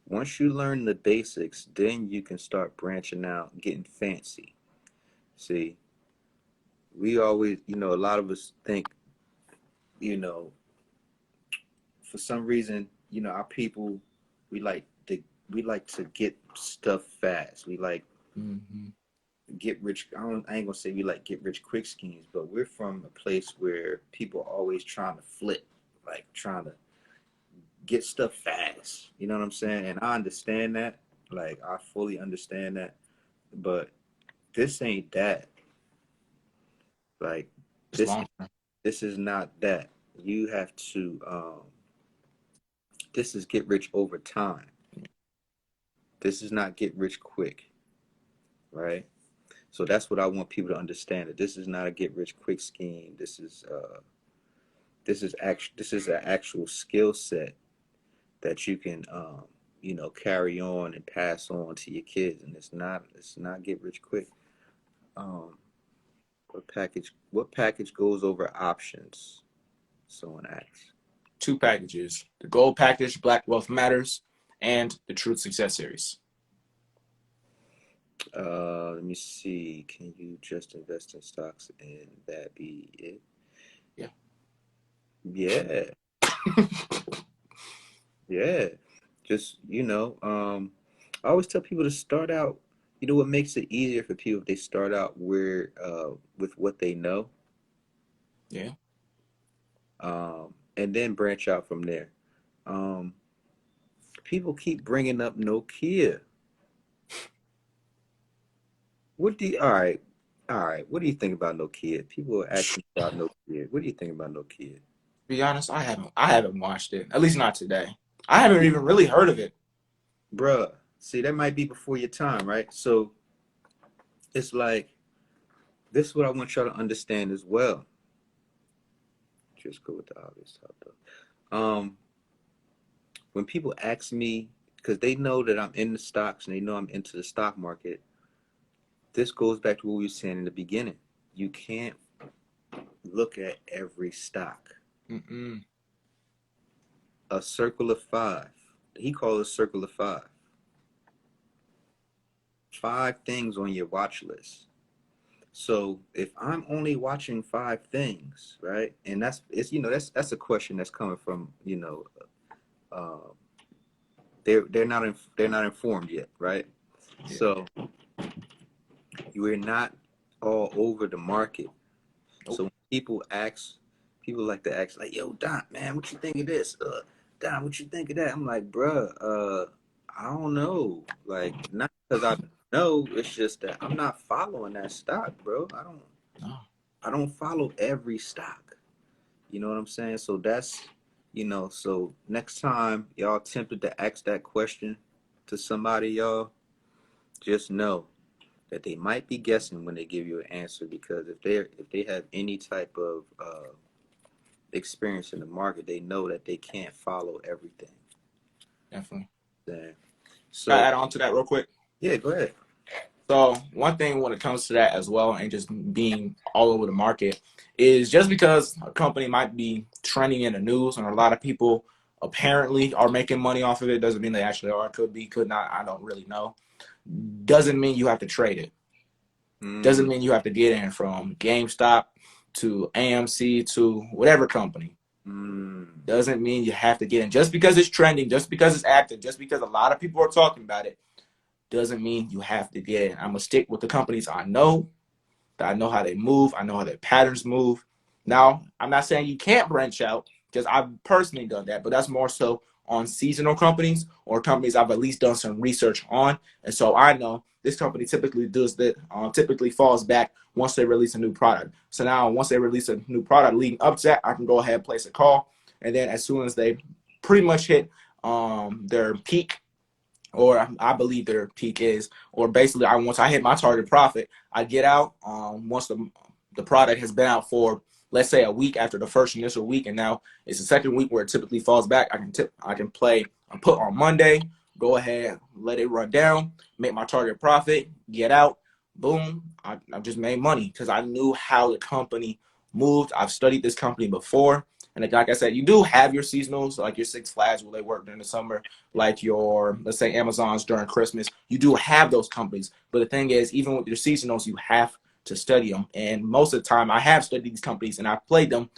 [SPEAKER 1] Once you learn the basics, then you can start branching out, getting fancy. See, we always, a lot of us think, you know, for some reason, our people, we like to we like to get stuff fast. We like
[SPEAKER 2] Mm-hmm.
[SPEAKER 1] get rich. I ain't gonna say we like get rich quick schemes, but we're from a place where people are always trying to flip, like trying to get stuff fast. You know what I'm saying? And I understand that. Like I fully understand that. But this ain't that. Like
[SPEAKER 2] It's
[SPEAKER 1] this
[SPEAKER 2] long term.
[SPEAKER 1] this is not that. You have to this is get rich over time. This is not get rich quick, right? So that's what I want people to understand, that this is not a get rich quick scheme. This is an actual skill set that you can carry on and pass on to your kids, and it's not get rich quick. Um, what package goes over options? Someone asks.
[SPEAKER 2] 2 packages: the Gold package, Black Wealth Matters, and the Truth Success Series.
[SPEAKER 1] Let me see. Can you just invest in stocks and that be it?
[SPEAKER 2] Yeah.
[SPEAKER 1] Yeah, yeah. Just I always tell people to start out. You know what makes it easier for people if they start out where with what they know,
[SPEAKER 2] Yeah.
[SPEAKER 1] and then branch out from there. Um, People keep bringing up Nokia. All right. What do you think about Nokia? People are asking about Nokia. What do you think about Nokia?
[SPEAKER 2] To be honest, I haven't watched it. At least not today. I haven't even really heard of it.
[SPEAKER 1] Bruh, see, that might be before your time, right? So it's like, this is what I want y'all to understand as well. Just go with the obvious stuff, though. When people ask me, because they know that I'm in the stocks and they know I'm into the stock market, this goes back to what we were saying in the beginning. You can't look at every stock.
[SPEAKER 2] Mm-mm.
[SPEAKER 1] A circle of five. He calls a circle of five. 5 things on your watch list. So if I'm only watching five things, right, and that's a question that's coming from uh, they're not informed yet, right?
[SPEAKER 2] Yeah.
[SPEAKER 1] So you are not all over the market.
[SPEAKER 2] Nope.
[SPEAKER 1] So when people like to ask, like, "Yo, Don, man, what you think of this? Don, what you think of that?" I'm like, "Bruh, I don't know. Like, not because I don't know. It's just that I'm not following that stock, bro.
[SPEAKER 2] No.
[SPEAKER 1] I don't follow every stock. You know what I'm saying? So so next time y'all tempted to ask that question to somebody, y'all just know that they might be guessing when they give you an answer, because if they have any type of experience in the market, they know that they can't follow everything.
[SPEAKER 2] Definitely.
[SPEAKER 1] Then
[SPEAKER 2] Can I
[SPEAKER 1] so
[SPEAKER 2] add on to that real quick?
[SPEAKER 1] yeah, go ahead.
[SPEAKER 2] So one thing when it comes to that as well, and just being all over the market, is just because a company might be trending in the news and a lot of people apparently are making money off of it, doesn't mean they actually are. Could be, could not. I don't really know. Doesn't mean you have to trade it.
[SPEAKER 1] Mm,
[SPEAKER 2] Doesn't mean you have to get in from GameStop to AMC to whatever company.
[SPEAKER 1] mm,
[SPEAKER 2] Doesn't mean you have to get in. Just because it's trending, just because it's active, just because a lot of people are talking about it, doesn't mean you have to get in. I'm gonna stick with the companies I know, that I know how they move, I know how their patterns move. Now, I'm not saying you can't branch out, because I've personally done that, but that's more so on seasonal companies or companies I've at least done some research on. And so I know this company typically does that, typically falls back once they release a new product. So now, once they release a new product leading up to that, I can go ahead and place a call. And then as soon as they pretty much hit their peak, or I believe their peak is, or basically once I hit my target profit, I get out. Once the product has been out for, let's say, a week after the first initial week, and now it's the second week where it typically falls back. I can play a put on Monday, go ahead, let it run down, make my target profit, get out, boom. I've just made money because I knew how the company moved. I've studied this company before. And like I said, you do have your seasonals, like your Six Flags, where they work during the summer, like your, let's say, Amazon's during Christmas. You do have those companies. But the thing is, even with your seasonals, you have to study them. And most of the time, I have studied these companies and I've played them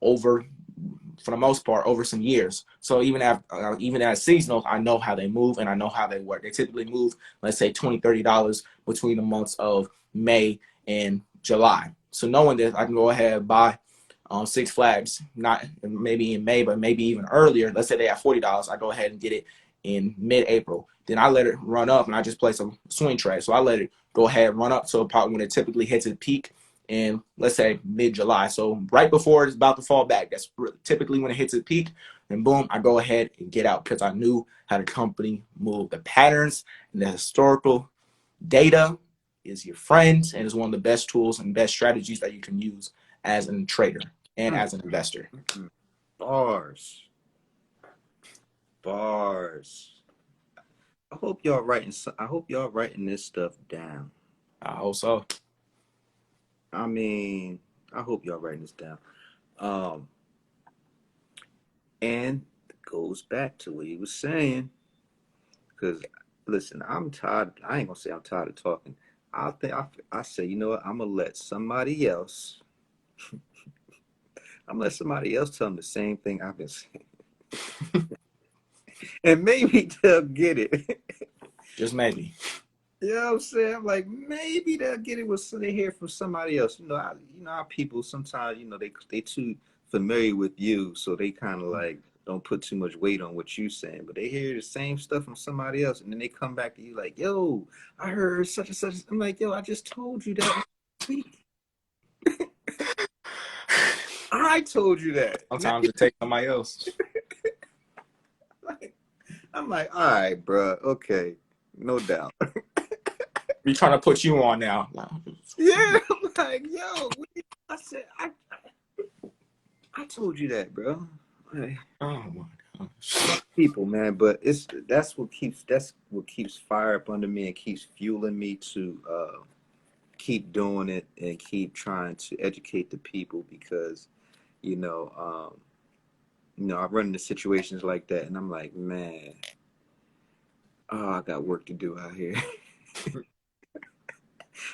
[SPEAKER 2] over, for the most part, over some years. So even as seasonals, I know how they move and I know how they work. They typically move, let's say, $20, $30 between the months of May and July. So knowing this, I can go ahead and buy Six Flags, not maybe in May, but maybe even earlier. Let's say they have $40. I go ahead and get it in mid-April. Then I let it run up and I just play some swing trade. So I let it go ahead and run up to a part when it typically hits its peak in, let's say, mid-July. So right before it's about to fall back, that's typically when it hits its peak. And boom, I go ahead and get out because I knew how the company moved. The patterns and the historical data is your friend and is one of the best tools and best strategies that you can use as a trader and
[SPEAKER 1] mm,
[SPEAKER 2] as an investor.
[SPEAKER 1] mm. Bars, bars. I hope y'all writing this stuff down.
[SPEAKER 2] I hope so.
[SPEAKER 1] I mean, I hope y'all writing this down. Um, and it goes back to what he was saying. Because listen, I'm tired. I ain't gonna say I'm tired of talking. I say, you know what? I'm gonna let somebody else. I'm gonna let somebody else tell them the same thing I've been saying, and maybe they'll get it.
[SPEAKER 2] Just maybe.
[SPEAKER 1] You know what I'm saying? I'm like, maybe they'll get it with they hear from somebody else. Our people sometimes, they too familiar with you, so they kind of like don't put too much weight on what you saying. But they hear the same stuff from somebody else, and then they come back to you like, "Yo, I heard such and such." I'm like, "Yo, I just told you that last week. I told you that." Now,
[SPEAKER 2] Sometimes it takes somebody else.
[SPEAKER 1] like, I'm like, "All right, bro, okay, no doubt."
[SPEAKER 2] We trying to put you on now.
[SPEAKER 1] Yeah, I'm like, "Yo, I said I told you that, bro." Like,
[SPEAKER 2] Oh my gosh.
[SPEAKER 1] people, man, but that's what keeps fire up under me and keeps fueling me to keep doing it and keep trying to educate the people, because you know um I run into situations like that and I'm like, man, oh, I got work to do out here.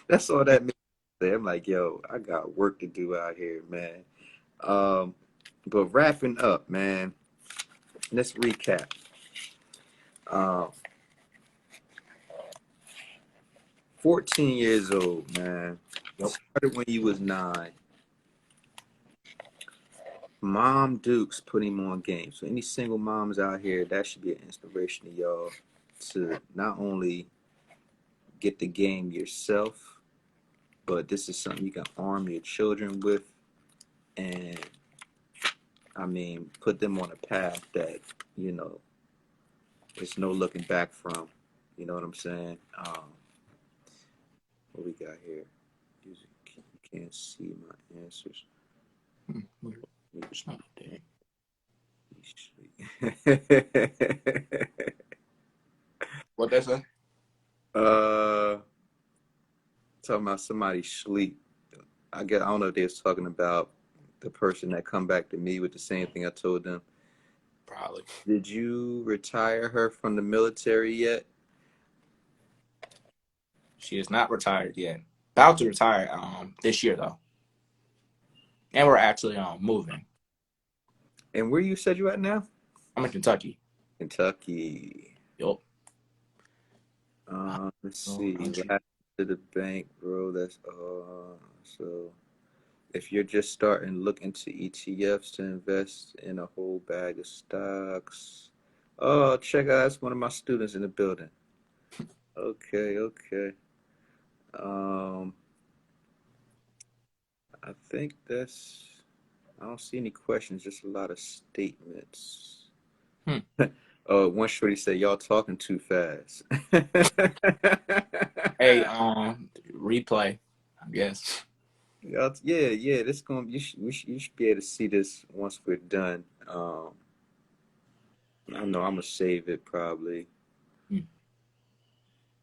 [SPEAKER 1] That's all that means. I'm like, yo, I got work to do out here, man. Um, but wrapping up, man. Let's recap. Um, 14 years old, man.
[SPEAKER 2] Yep.
[SPEAKER 1] Started when you was 9. Mom Dukes put him on game. So any single moms out here, that should be an inspiration to y'all to not only get the game yourself, but this is something you can arm your children with, and I mean, put them on a path that you know there's no looking back from. You know what I'm saying? What we got here? You can't see my answers.
[SPEAKER 2] It's not there. What they say?
[SPEAKER 1] uh, talking about somebody sleep. I don't know if they was talking about the person that come back to me with the same thing I told them.
[SPEAKER 2] Probably.
[SPEAKER 1] Did you retire her from the military yet?
[SPEAKER 2] She is not retired yet. About to retire this year though. And we're actually moving.
[SPEAKER 1] And where you said you at now?
[SPEAKER 2] I'm in Kentucky.
[SPEAKER 1] Kentucky.
[SPEAKER 2] Yup.
[SPEAKER 1] Let's
[SPEAKER 2] So,
[SPEAKER 1] see. Last to the bank, bro. That's so if you're just starting to look into ETFs to invest in a whole bag of stocks. Oh, check out that's one of my students in the building. Okay, okay. Um, I think that's I don't see any questions, just a lot of statements.
[SPEAKER 2] hmm.
[SPEAKER 1] One shorty said, "Y'all talking too fast."
[SPEAKER 2] Hey, replay, I guess.
[SPEAKER 1] Yeah, yeah. This gonna you should be able to see this once we're done. I know I'm gonna save it probably.
[SPEAKER 2] Hmm.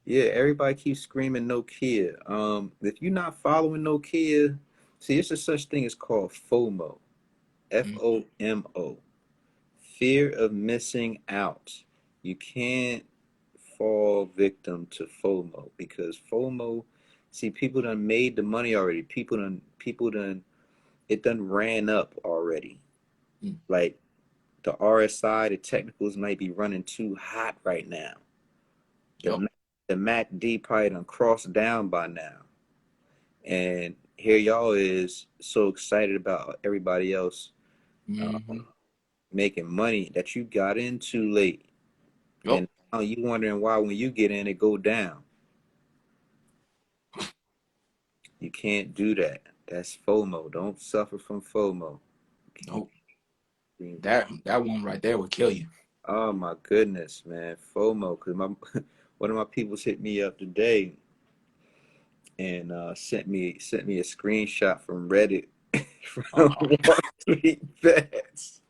[SPEAKER 1] Yeah, everybody keeps screaming Nokia. If you're not following Nokia, see, it's a such thing as called FOMO.
[SPEAKER 2] Hmm.
[SPEAKER 1] FOMO. Fear of missing out. You can't fall victim to FOMO because FOMO, see, people done made the money already. People done, it done ran up already.
[SPEAKER 2] Hmm.
[SPEAKER 1] Like the RSI, the technicals might be running too hot right now.
[SPEAKER 2] Yup.
[SPEAKER 1] The MACD probably done crossed down by now. And here y'all is so excited about everybody else
[SPEAKER 2] Mm-hmm.
[SPEAKER 1] um, making money that you got in too late.
[SPEAKER 2] Yup.
[SPEAKER 1] And now you wondering why when you get in it go down. You can't do that. That's FOMO. Don't suffer from FOMO.
[SPEAKER 2] Nope.
[SPEAKER 1] Keep
[SPEAKER 2] That one right there would kill you.
[SPEAKER 1] Oh my goodness, man. FOMO. Cause my one of my peoples hit me up today and sent me a screenshot from Reddit from
[SPEAKER 2] Oh.
[SPEAKER 1] Wall Street Bets.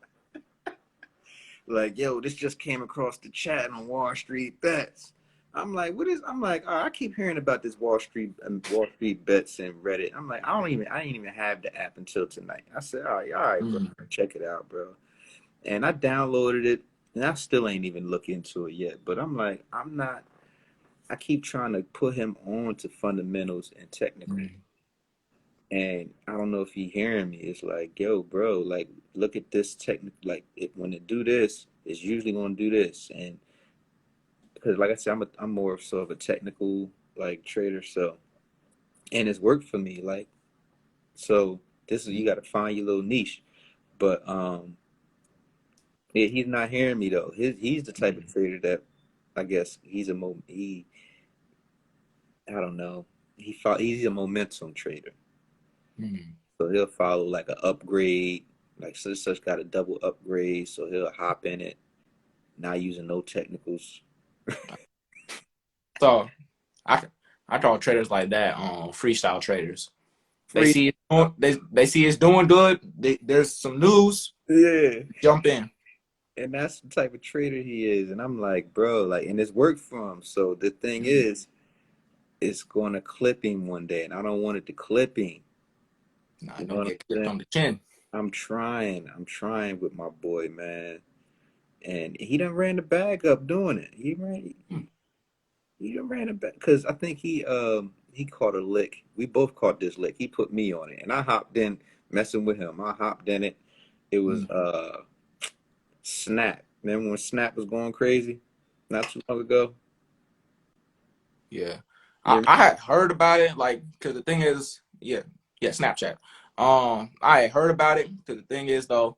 [SPEAKER 1] Like, yo, this just came across the chat on Wall Street Bets. I'm like, oh, I keep hearing about this Wall Street Bets and Reddit. I'm like, I didn't even have the app until tonight. I said, all right, bro,
[SPEAKER 2] Mm.
[SPEAKER 1] check it out, bro. And I downloaded it, and I still ain't even look into it yet. But I'm like, I'm not. I keep trying to put him on to fundamentals and technical.
[SPEAKER 2] Mm.
[SPEAKER 1] And I don't know if he hearing me. It's like, yo, bro, like look at this technical. Like when it do this, it's usually gonna do this. And because, like I said, I'm more of sort of a technical like trader. So and it's worked for me. Like so, this is you got to find your little niche. But he's not hearing me though. He's the type of
[SPEAKER 2] Mm.
[SPEAKER 1] trader that I guess I don't know. He's a momentum trader.
[SPEAKER 2] Mm.
[SPEAKER 1] So he'll follow like an upgrade, like such such got a double upgrade, so he'll hop in it, not using no technicals.
[SPEAKER 2] So I I call traders like that freestyle traders. They
[SPEAKER 1] Free,
[SPEAKER 2] see they see it's doing good. There's some news.
[SPEAKER 1] yeah.
[SPEAKER 2] Jump in.
[SPEAKER 1] And that's the type of trader he is. And I'm like, bro, like, and it's worked for him. So the thing
[SPEAKER 2] Mm.
[SPEAKER 1] is, it's gonna clip him one day, and I don't want it to clip him.
[SPEAKER 2] Nah,
[SPEAKER 1] You know
[SPEAKER 2] don't
[SPEAKER 1] what
[SPEAKER 2] get
[SPEAKER 1] I'm
[SPEAKER 2] clipped
[SPEAKER 1] saying?
[SPEAKER 2] on the chin.
[SPEAKER 1] I'm trying with my boy, man. And he done ran the bag up doing it.
[SPEAKER 2] Mm.
[SPEAKER 1] He done ran it back because I think he caught a lick. We both caught this lick. He put me on it, and I hopped in messing with him. I hopped in it. It was
[SPEAKER 2] Mm,
[SPEAKER 1] Snap. Remember when Snap was going crazy not too long ago?
[SPEAKER 2] yeah.
[SPEAKER 1] You
[SPEAKER 2] I had heard about it, like, because the thing is, yeah, Snapchat. I had heard about it, because the thing is, though,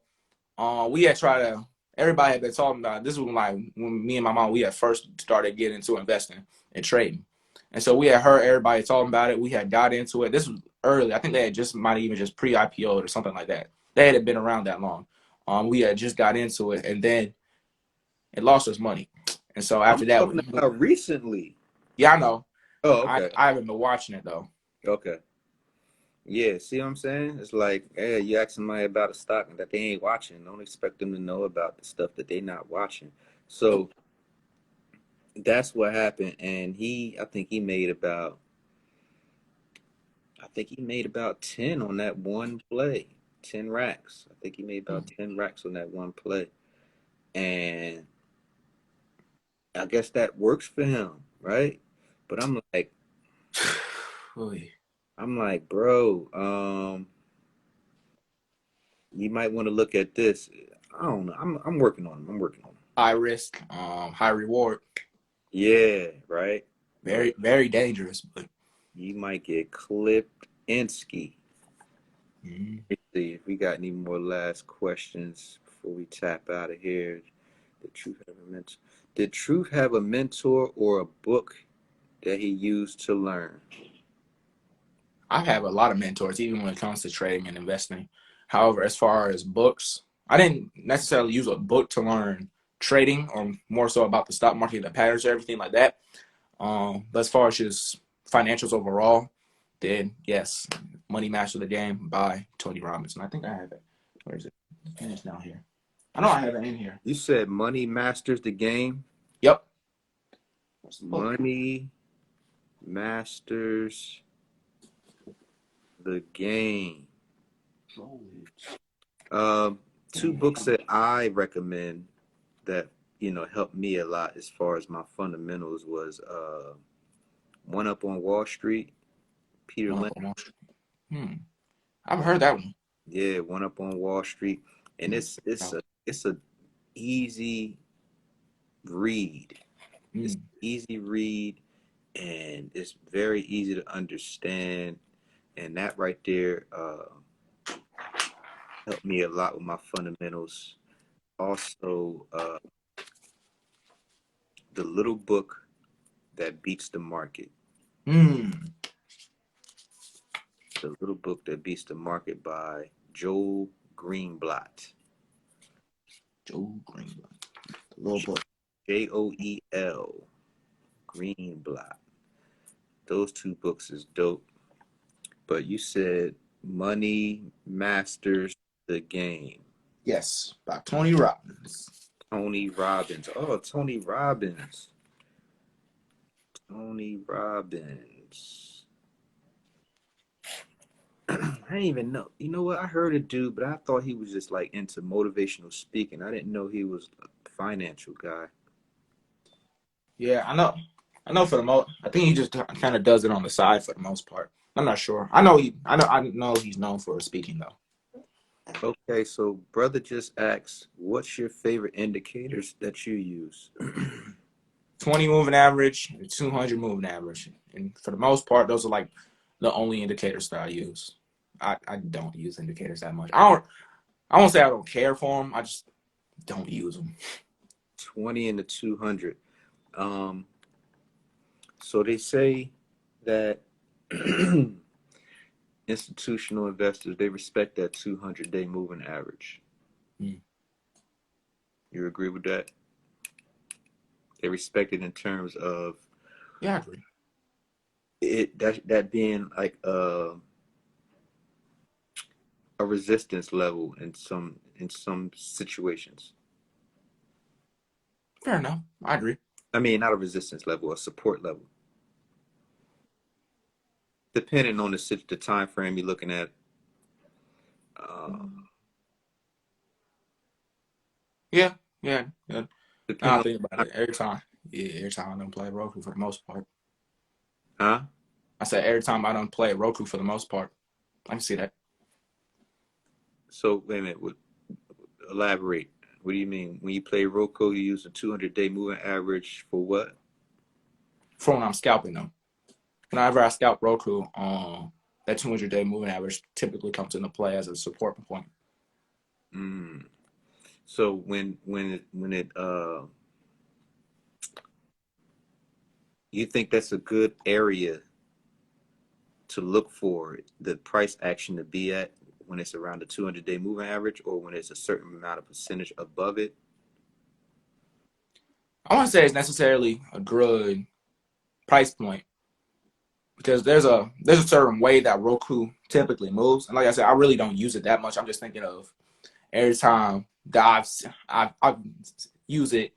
[SPEAKER 2] we had tried to, everybody had been talking about it. This was like when me and my mom, we had first started getting into investing and trading. And so we had heard everybody talking about it. We had got into it. This was early. I think they had just might have even just pre-IPO'd or something like that. They hadn't been around that long. We had just got into it, and then it lost us money. And so
[SPEAKER 1] I'm
[SPEAKER 2] after that,
[SPEAKER 1] talking about recently.
[SPEAKER 2] yeah, I know.
[SPEAKER 1] Oh,
[SPEAKER 2] I,
[SPEAKER 1] okay.
[SPEAKER 2] I haven't been watching it though.
[SPEAKER 1] Okay. Yeah, see what I'm saying? It's like, hey, you ask somebody about a stock that they ain't watching. Don't expect them to know about the stuff that they not watching.
[SPEAKER 2] Nope.
[SPEAKER 1] So that's what happened. And I think he made about, I think he made about 10 on that one play. 10 racks. I think he made about 10 racks on that one play. And I guess that works for him, right? But
[SPEAKER 2] Oy.
[SPEAKER 1] I'm like, bro, you might want to look at this. I don't know. I'm working on him. I'm working on him.
[SPEAKER 2] High risk, high reward.
[SPEAKER 1] Yeah, right. But
[SPEAKER 2] Very, very dangerous. But
[SPEAKER 1] you might get clipped and ski.
[SPEAKER 2] mm,
[SPEAKER 1] Let's see if we got any more last questions before we tap out of here. Did Truth have a mentor? Did Truth have a mentor or a book that he used to learn?
[SPEAKER 2] I have a lot of mentors, even when it comes to trading and investing. However, as far as books, I didn't necessarily use a book to learn trading, or more so about the stock market, the patterns, everything like that. But as far as just financials overall, then yes, Money Master the Game by Tony Robbins. And I think I have it. Where is it? It's down here. I know I have it in here.
[SPEAKER 1] You said Money Masters the Game.
[SPEAKER 2] Yep. What's the book?
[SPEAKER 1] Money Masters the Game. Um, Two books that I recommend that helped me a lot as far as my fundamentals was One Up on Wall Street, Peter
[SPEAKER 2] One
[SPEAKER 1] Lynch.
[SPEAKER 2] up on Wall Street. Hmm. I've heard that one.
[SPEAKER 1] Yeah, One Up on Wall Street, and
[SPEAKER 2] Oh.
[SPEAKER 1] it's a easy read. It's
[SPEAKER 2] Mm.
[SPEAKER 1] easy read, and it's very easy to understand. And that right there helped me a lot with my fundamentals. Also, the little book that beats the market.
[SPEAKER 2] Mm.
[SPEAKER 1] The little book that beats the market by Joel Greenblatt.
[SPEAKER 2] Joe Greenblatt. The little book.
[SPEAKER 1] Joel Greenblatt. Those two books is dope. But you said Money Masters the Game.
[SPEAKER 2] Yes, by Tony Robbins.
[SPEAKER 1] Tony Robbins. Oh, Tony Robbins. Tony Robbins. I didn't even know. You know what? I heard a dude, but I thought he was just like into motivational speaking. I didn't know he was a financial guy.
[SPEAKER 2] Yeah, I know. I know for the most. I think he just kind of does it on the side for the most part. I'm not sure. I know he. I know he's known for speaking though.
[SPEAKER 1] Okay, so brother just asked, what's your favorite indicators that you use?
[SPEAKER 2] 20 moving average, and 200 moving average, and for the most part, those are like the only indicators that I use. I don't use indicators that much. I won't say I don't care for them. I just don't use them.
[SPEAKER 1] 20 and the 200. Um, so they say that institutional investors, they respect that 200-day moving average.
[SPEAKER 2] Mm.
[SPEAKER 1] You agree with that? They respect it in terms of
[SPEAKER 2] Yeah, I agree.
[SPEAKER 1] that being like a resistance level in some situations.
[SPEAKER 2] Fair enough. I agree.
[SPEAKER 1] I mean, not a resistance level, a support level. Depending on the time frame you're looking at. Uh,
[SPEAKER 2] Yeah, yeah.
[SPEAKER 1] Depending
[SPEAKER 2] I
[SPEAKER 1] on
[SPEAKER 2] think about
[SPEAKER 1] the
[SPEAKER 2] it every time. Yeah, every time I don't play Roku for the most part.
[SPEAKER 1] time, huh?
[SPEAKER 2] I said every time I don't play Roku for the most part. I can see that.
[SPEAKER 1] So wait a minute. Elaborate. What do you mean? When you play Roku, you use a 200-day moving average for what?
[SPEAKER 2] For when I'm scalping them. Whenever I scalp Roku, that 200-day moving average typically comes into play as a support point.
[SPEAKER 1] Mm. So when it you think that's a good area to look for the price action to be at when it's around the 200-day moving average, or when it's a certain amount of percentage above it?
[SPEAKER 2] I want to say it's necessarily a good price point because there's a certain way that Roku typically moves, and like I said, I really don't use it that much. I'm just thinking of every time that I've used it.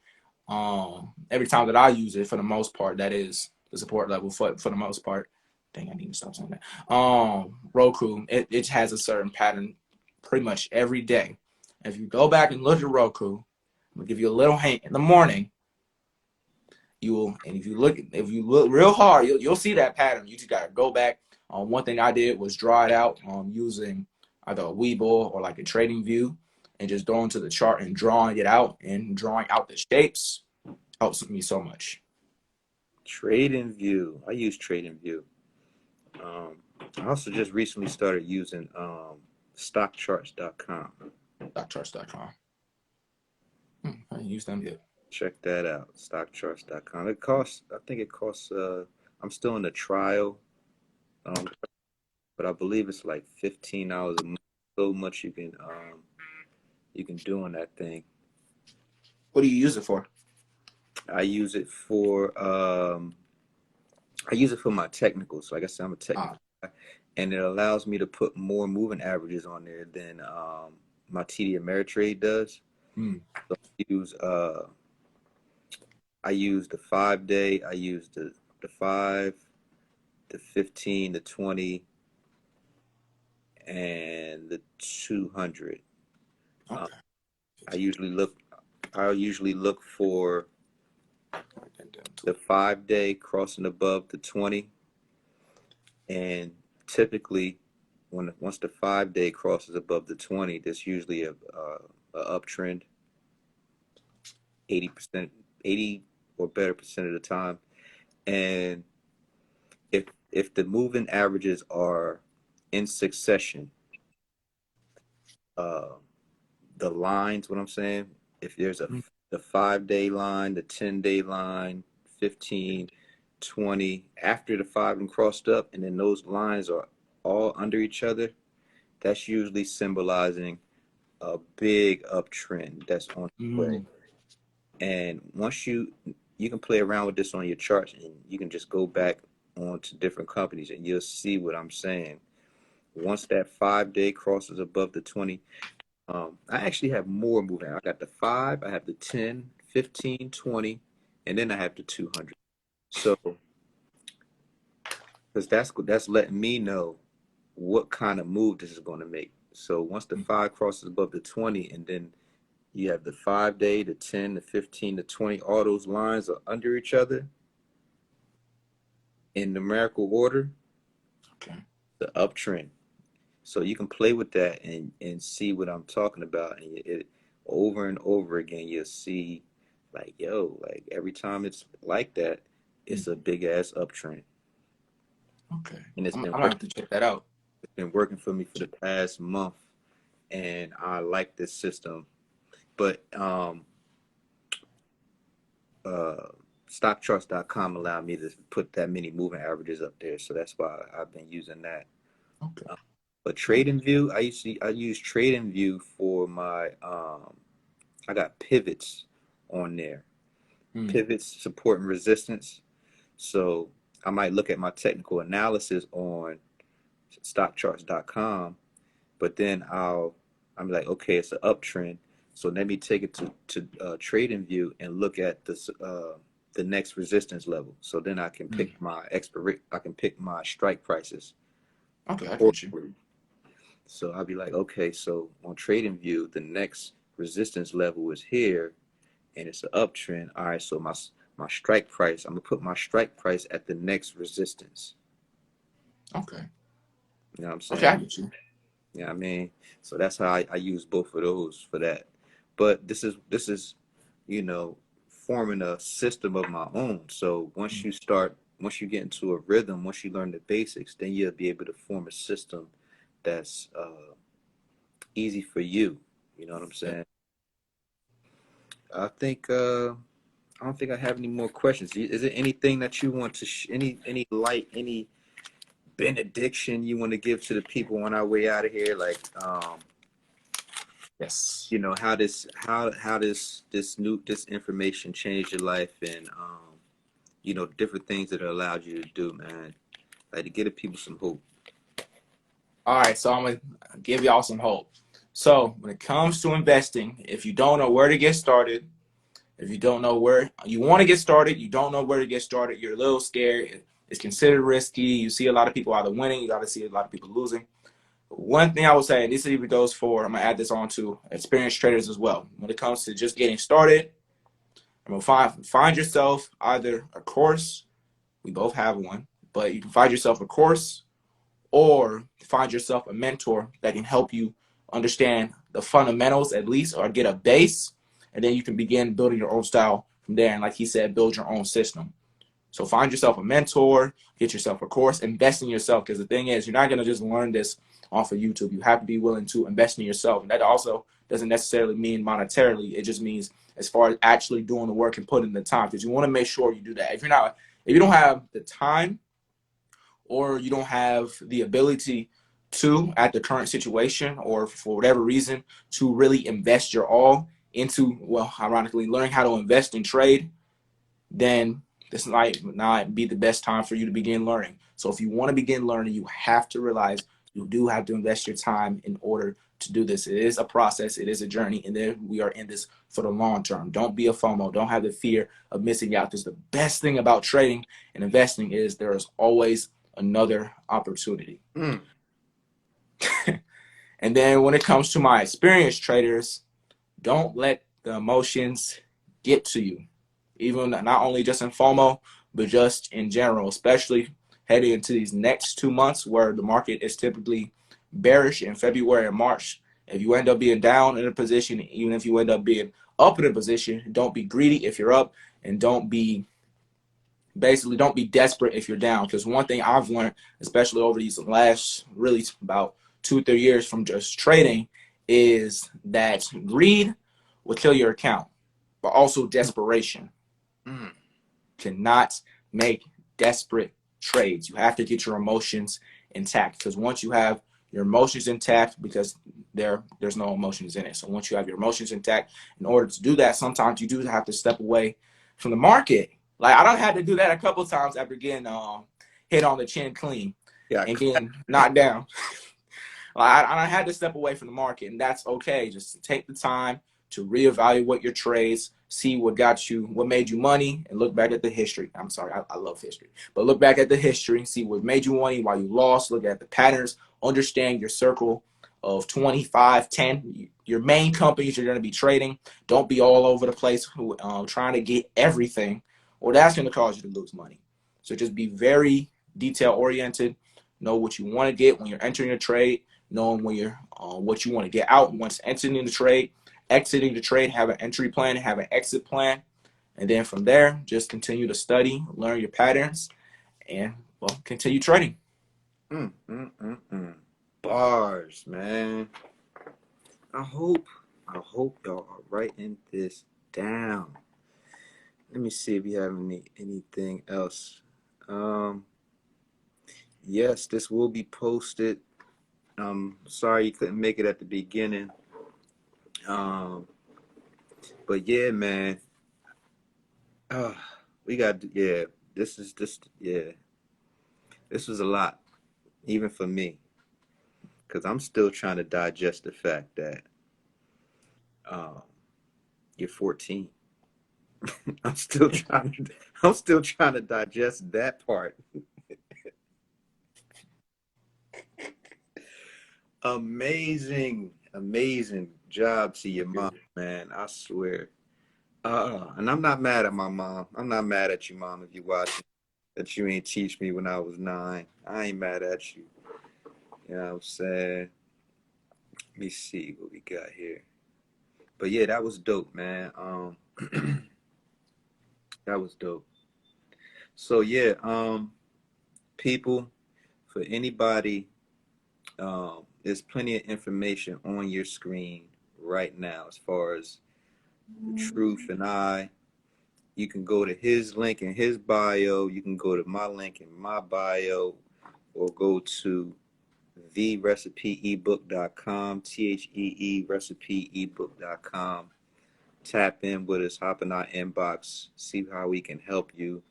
[SPEAKER 2] Every time that I use it, for the most part, that is the support level for the most part. Dang, I need to stop saying that. Roku, it has a certain pattern pretty much every day. If you go back and look at Roku, I'm gonna give you a little hint. In the morning, you will, and if you look real hard, you'll see that pattern. You just gotta go back. One thing I did was draw it out using either a Webull or like a trading view, and just going to the chart and drawing it out and drawing out the shapes helps me so much.
[SPEAKER 1] Trading View. I use Trading View. Um, I also just recently started using stockcharts.com.
[SPEAKER 2] Stockcharts.com. I didn't use them yet.
[SPEAKER 1] Check that out, stockcharts.com. It costs, I think it costs, I'm still in the trial, um, but I believe it's like $15 a month. So much you can do on that thing.
[SPEAKER 2] What do you use it for?
[SPEAKER 1] I use it for I use it for my technicals. Like I said, I'm a
[SPEAKER 2] Ah,
[SPEAKER 1] technical guy, and it allows me to put more moving averages on there than my TD Ameritrade does.
[SPEAKER 2] mm,
[SPEAKER 1] So I use the 5 day, I use the 5, the 15, the 20, and the 200. Um,
[SPEAKER 2] okay.
[SPEAKER 1] I usually look I usually look for
[SPEAKER 2] Write that down
[SPEAKER 1] the
[SPEAKER 2] too.
[SPEAKER 1] 5 day crossing above the 20, and typically once the 5 day crosses above the 20, there's usually a uptrend, 80%, 80 or better percent of the time. And if the moving averages are in succession, uh, the lines, what I'm saying, if there's a
[SPEAKER 2] Mm,
[SPEAKER 1] the 5 day line, the 10 day line, 15, 20, after the five and crossed up, and then those lines are all under each other, that's usually symbolizing a big uptrend that's on the way.
[SPEAKER 2] mm,
[SPEAKER 1] And once you can play around with this on your charts, and you can just go back onto different companies, and you'll see what I'm saying. Once that 5 day crosses above the 20, I actually have more moving. I got the 5, I have the 10, 15, 20, and then I have the 200. So, because that's letting me know what kind of move this is going to make. So once the
[SPEAKER 2] mm,
[SPEAKER 1] 5 crosses above the 20, and then you have the 5 day, the 10, the 15, the 20, all those lines are under each other in numerical order,
[SPEAKER 2] okay.
[SPEAKER 1] the uptrend. So you can play with that and see what I'm talking about. And it over and over again, you'll see like, yo, like every time it's like that,
[SPEAKER 2] Mm,
[SPEAKER 1] it's a big ass uptrend.
[SPEAKER 2] okay.
[SPEAKER 1] And
[SPEAKER 2] I'm gonna have to check that out.
[SPEAKER 1] it's been working for me for the past month, and I like this system. But uh stockcharts.com allowed me to put that many moving averages up there, so that's why I've been using that.
[SPEAKER 2] Okay.
[SPEAKER 1] Uh, but
[SPEAKER 2] Mm,
[SPEAKER 1] TradingView, I use TradingView for my I got pivots on there,
[SPEAKER 2] mm,
[SPEAKER 1] pivots, support and resistance. So I might look at my technical analysis on stockcharts.com, but then I'm like, okay, it's an uptrend. So let me take it to TradingView and look at the next resistance level. So then I can
[SPEAKER 2] mm.
[SPEAKER 1] pick I can pick my strike prices
[SPEAKER 2] Okay, I get you.
[SPEAKER 1] accordingly. So I'll be like, okay, so on TradingView, the next resistance level is here, and it's an uptrend. All right, so my strike price, I'm gonna put my strike price at the next resistance.
[SPEAKER 2] Okay.
[SPEAKER 1] You know what I'm
[SPEAKER 2] Okay,
[SPEAKER 1] saying?
[SPEAKER 2] I get you.
[SPEAKER 1] Yeah, I mean, so that's how I use both of those for that. But this is, you know, forming a system of my own. So once you get into a rhythm, once you learn the basics, then you'll be able to form a system that's easy for you. You know what I'm
[SPEAKER 2] Yeah.
[SPEAKER 1] saying? I think I don't think I have any more questions. Is there anything that you want to any light, any benediction you want to give to the people on our way out of here? Like,
[SPEAKER 2] Yes.
[SPEAKER 1] you know, how this information changed your life, and you know, different things that it allowed you to do, man. Like to give the people some hope.
[SPEAKER 2] All right, so I'm gonna give y'all some hope. So when it comes to investing, if you don't know where to get started, if you don't know where you want to get started, you don't know where to get started, you're a little scared, it's considered risky, you see a lot of people either winning, you got to see a lot of people losing. One thing I would say, and this even goes for, I'm gonna add this on to experienced traders as well. When it comes to just getting started, I'm gonna find yourself either a course, we both have one, but you can find yourself a course or find yourself a mentor that can help you understand the fundamentals at least, or get a base, and then you can begin building your own style from there. And like he said, build your own system. So find yourself a mentor, get yourself a course, invest in yourself. Because the thing is, you're not going to just learn this off of YouTube. You have to be willing to invest in yourself. And that also doesn't necessarily mean monetarily. It just means as far as actually doing the work and putting the time. Because you want to make sure you do that. If you don't have the time, or you don't have the ability to, at the current situation, or for whatever reason, to really invest your all into, well, ironically, learning how to invest and trade, then this might not be the best time for you to begin learning. So if you want to begin learning, you have to realize you do have to invest your time in order to do this. It is a process, it is a journey, and then we are in this for the long term. Don't be a FOMO. Don't have the fear of missing out. Because the best thing about trading and investing is there is always another opportunity.
[SPEAKER 1] Mm.
[SPEAKER 2] And then when it comes to my experienced traders, don't let the emotions get to you, even not only just in FOMO, but just in general, especially heading into these next 2 months where the market is typically bearish in February and March. If you end up being down in a position, even if you end up being up in a position, don't be greedy if you're up, and don't be desperate if you're down. Because one thing I've learned, especially over these last really about 2 or 3 years from just trading, is that greed will kill your account, but also desperation
[SPEAKER 1] Mm.
[SPEAKER 2] cannot make desperate trades. You have to get your emotions intact, because once you have your emotions intact, because there's no emotions in it. So once you have your emotions intact, in order to do that, sometimes you do have to step away from the market. Like I don't have to do that a couple of times after getting hit on the chin clean
[SPEAKER 1] Yeah.
[SPEAKER 2] and getting knocked down. I had to step away from the market, and that's okay. Just take the time to reevaluate your trades, see what made you money, and look back at the history. I'm sorry, I love history, but look back at the history, see what made you money, why you lost, look at the patterns, understand your circle of 25, 10, your main companies you're going to be trading. Don't be all over the place trying to get everything, or that's going to cause you to lose money. So just be very detail oriented, know what you want to get when you're entering a trade, knowing when you're what you want to get out once entering the trade, exiting the trade, have an entry plan, have an exit plan, and then from there, just continue to study, learn your patterns, and well, continue trading.
[SPEAKER 1] Mm, mm, mm, mm. Bars, man. I hope, I hope y'all are writing this down. Let me see if you have anything else. Um, yes, this will be posted. Sorry you couldn't make it at the beginning. Um, but yeah, man. Uh, we got yeah. Yeah. This was a lot, even for me, because I'm still trying to digest the fact that um you're 14. I'm still trying to I'm still trying to digest that part. Amazing, amazing job to your mom, man. I swear. And I'm not mad at my mom. I'm not mad at you, mom, if you're watching. that you ain't teach me when I was 9. I ain't mad at you. You know what I'm saying? Let me see what we got here. But yeah, that was dope, man. That was dope. So yeah, people, for anybody, there's plenty of information on your screen right now as far as the truth and I. You can go to his link in his bio. You can go to my link in my bio, or go to therecipeebook.com, THEE recipeebook.com. Tap in with us, hop in our inbox, see how we can help you.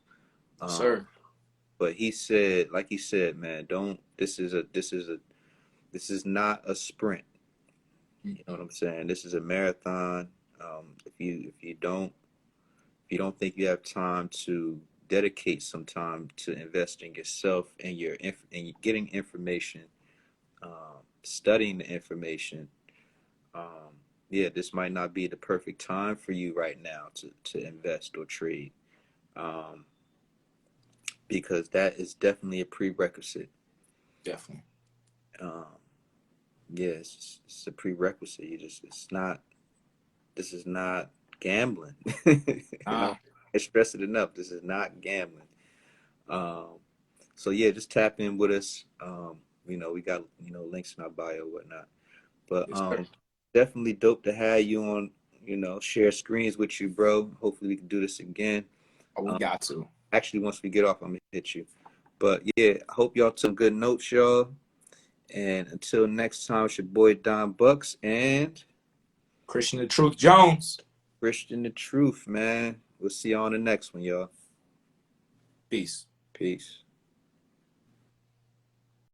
[SPEAKER 2] Yes,
[SPEAKER 1] Um,
[SPEAKER 2] sir.
[SPEAKER 1] but he said, like he said, man, don't. This is not a sprint. You know what I'm saying? This is a marathon. If you don't think you have time to dedicate some time to invest in yourself and and getting information, studying the information, um, yeah, this might not be the perfect time for you right now to invest or trade, um, because that is definitely a prerequisite.
[SPEAKER 2] Definitely.
[SPEAKER 1] Um, yeah, it's a prerequisite. It's not. This is not gambling. You know,
[SPEAKER 2] Ah,
[SPEAKER 1] I stress it enough. This is not gambling. Um, so yeah, just tap in with us. We got links in our bio and whatnot. But
[SPEAKER 2] yes, sir.
[SPEAKER 1] definitely dope to have you on. Share screens with you, bro. Hopefully we can do this again.
[SPEAKER 2] Oh, we
[SPEAKER 1] Um,
[SPEAKER 2] got to.
[SPEAKER 1] Actually, once we get off, I'm gonna hit you. But yeah, I hope y'all took good notes, y'all. And until next time, it's your boy Don Bucks and
[SPEAKER 2] Christian the Truth Jones.
[SPEAKER 1] Christian the Truth, man. We'll see you on the next one, y'all.
[SPEAKER 2] Peace.
[SPEAKER 1] Peace.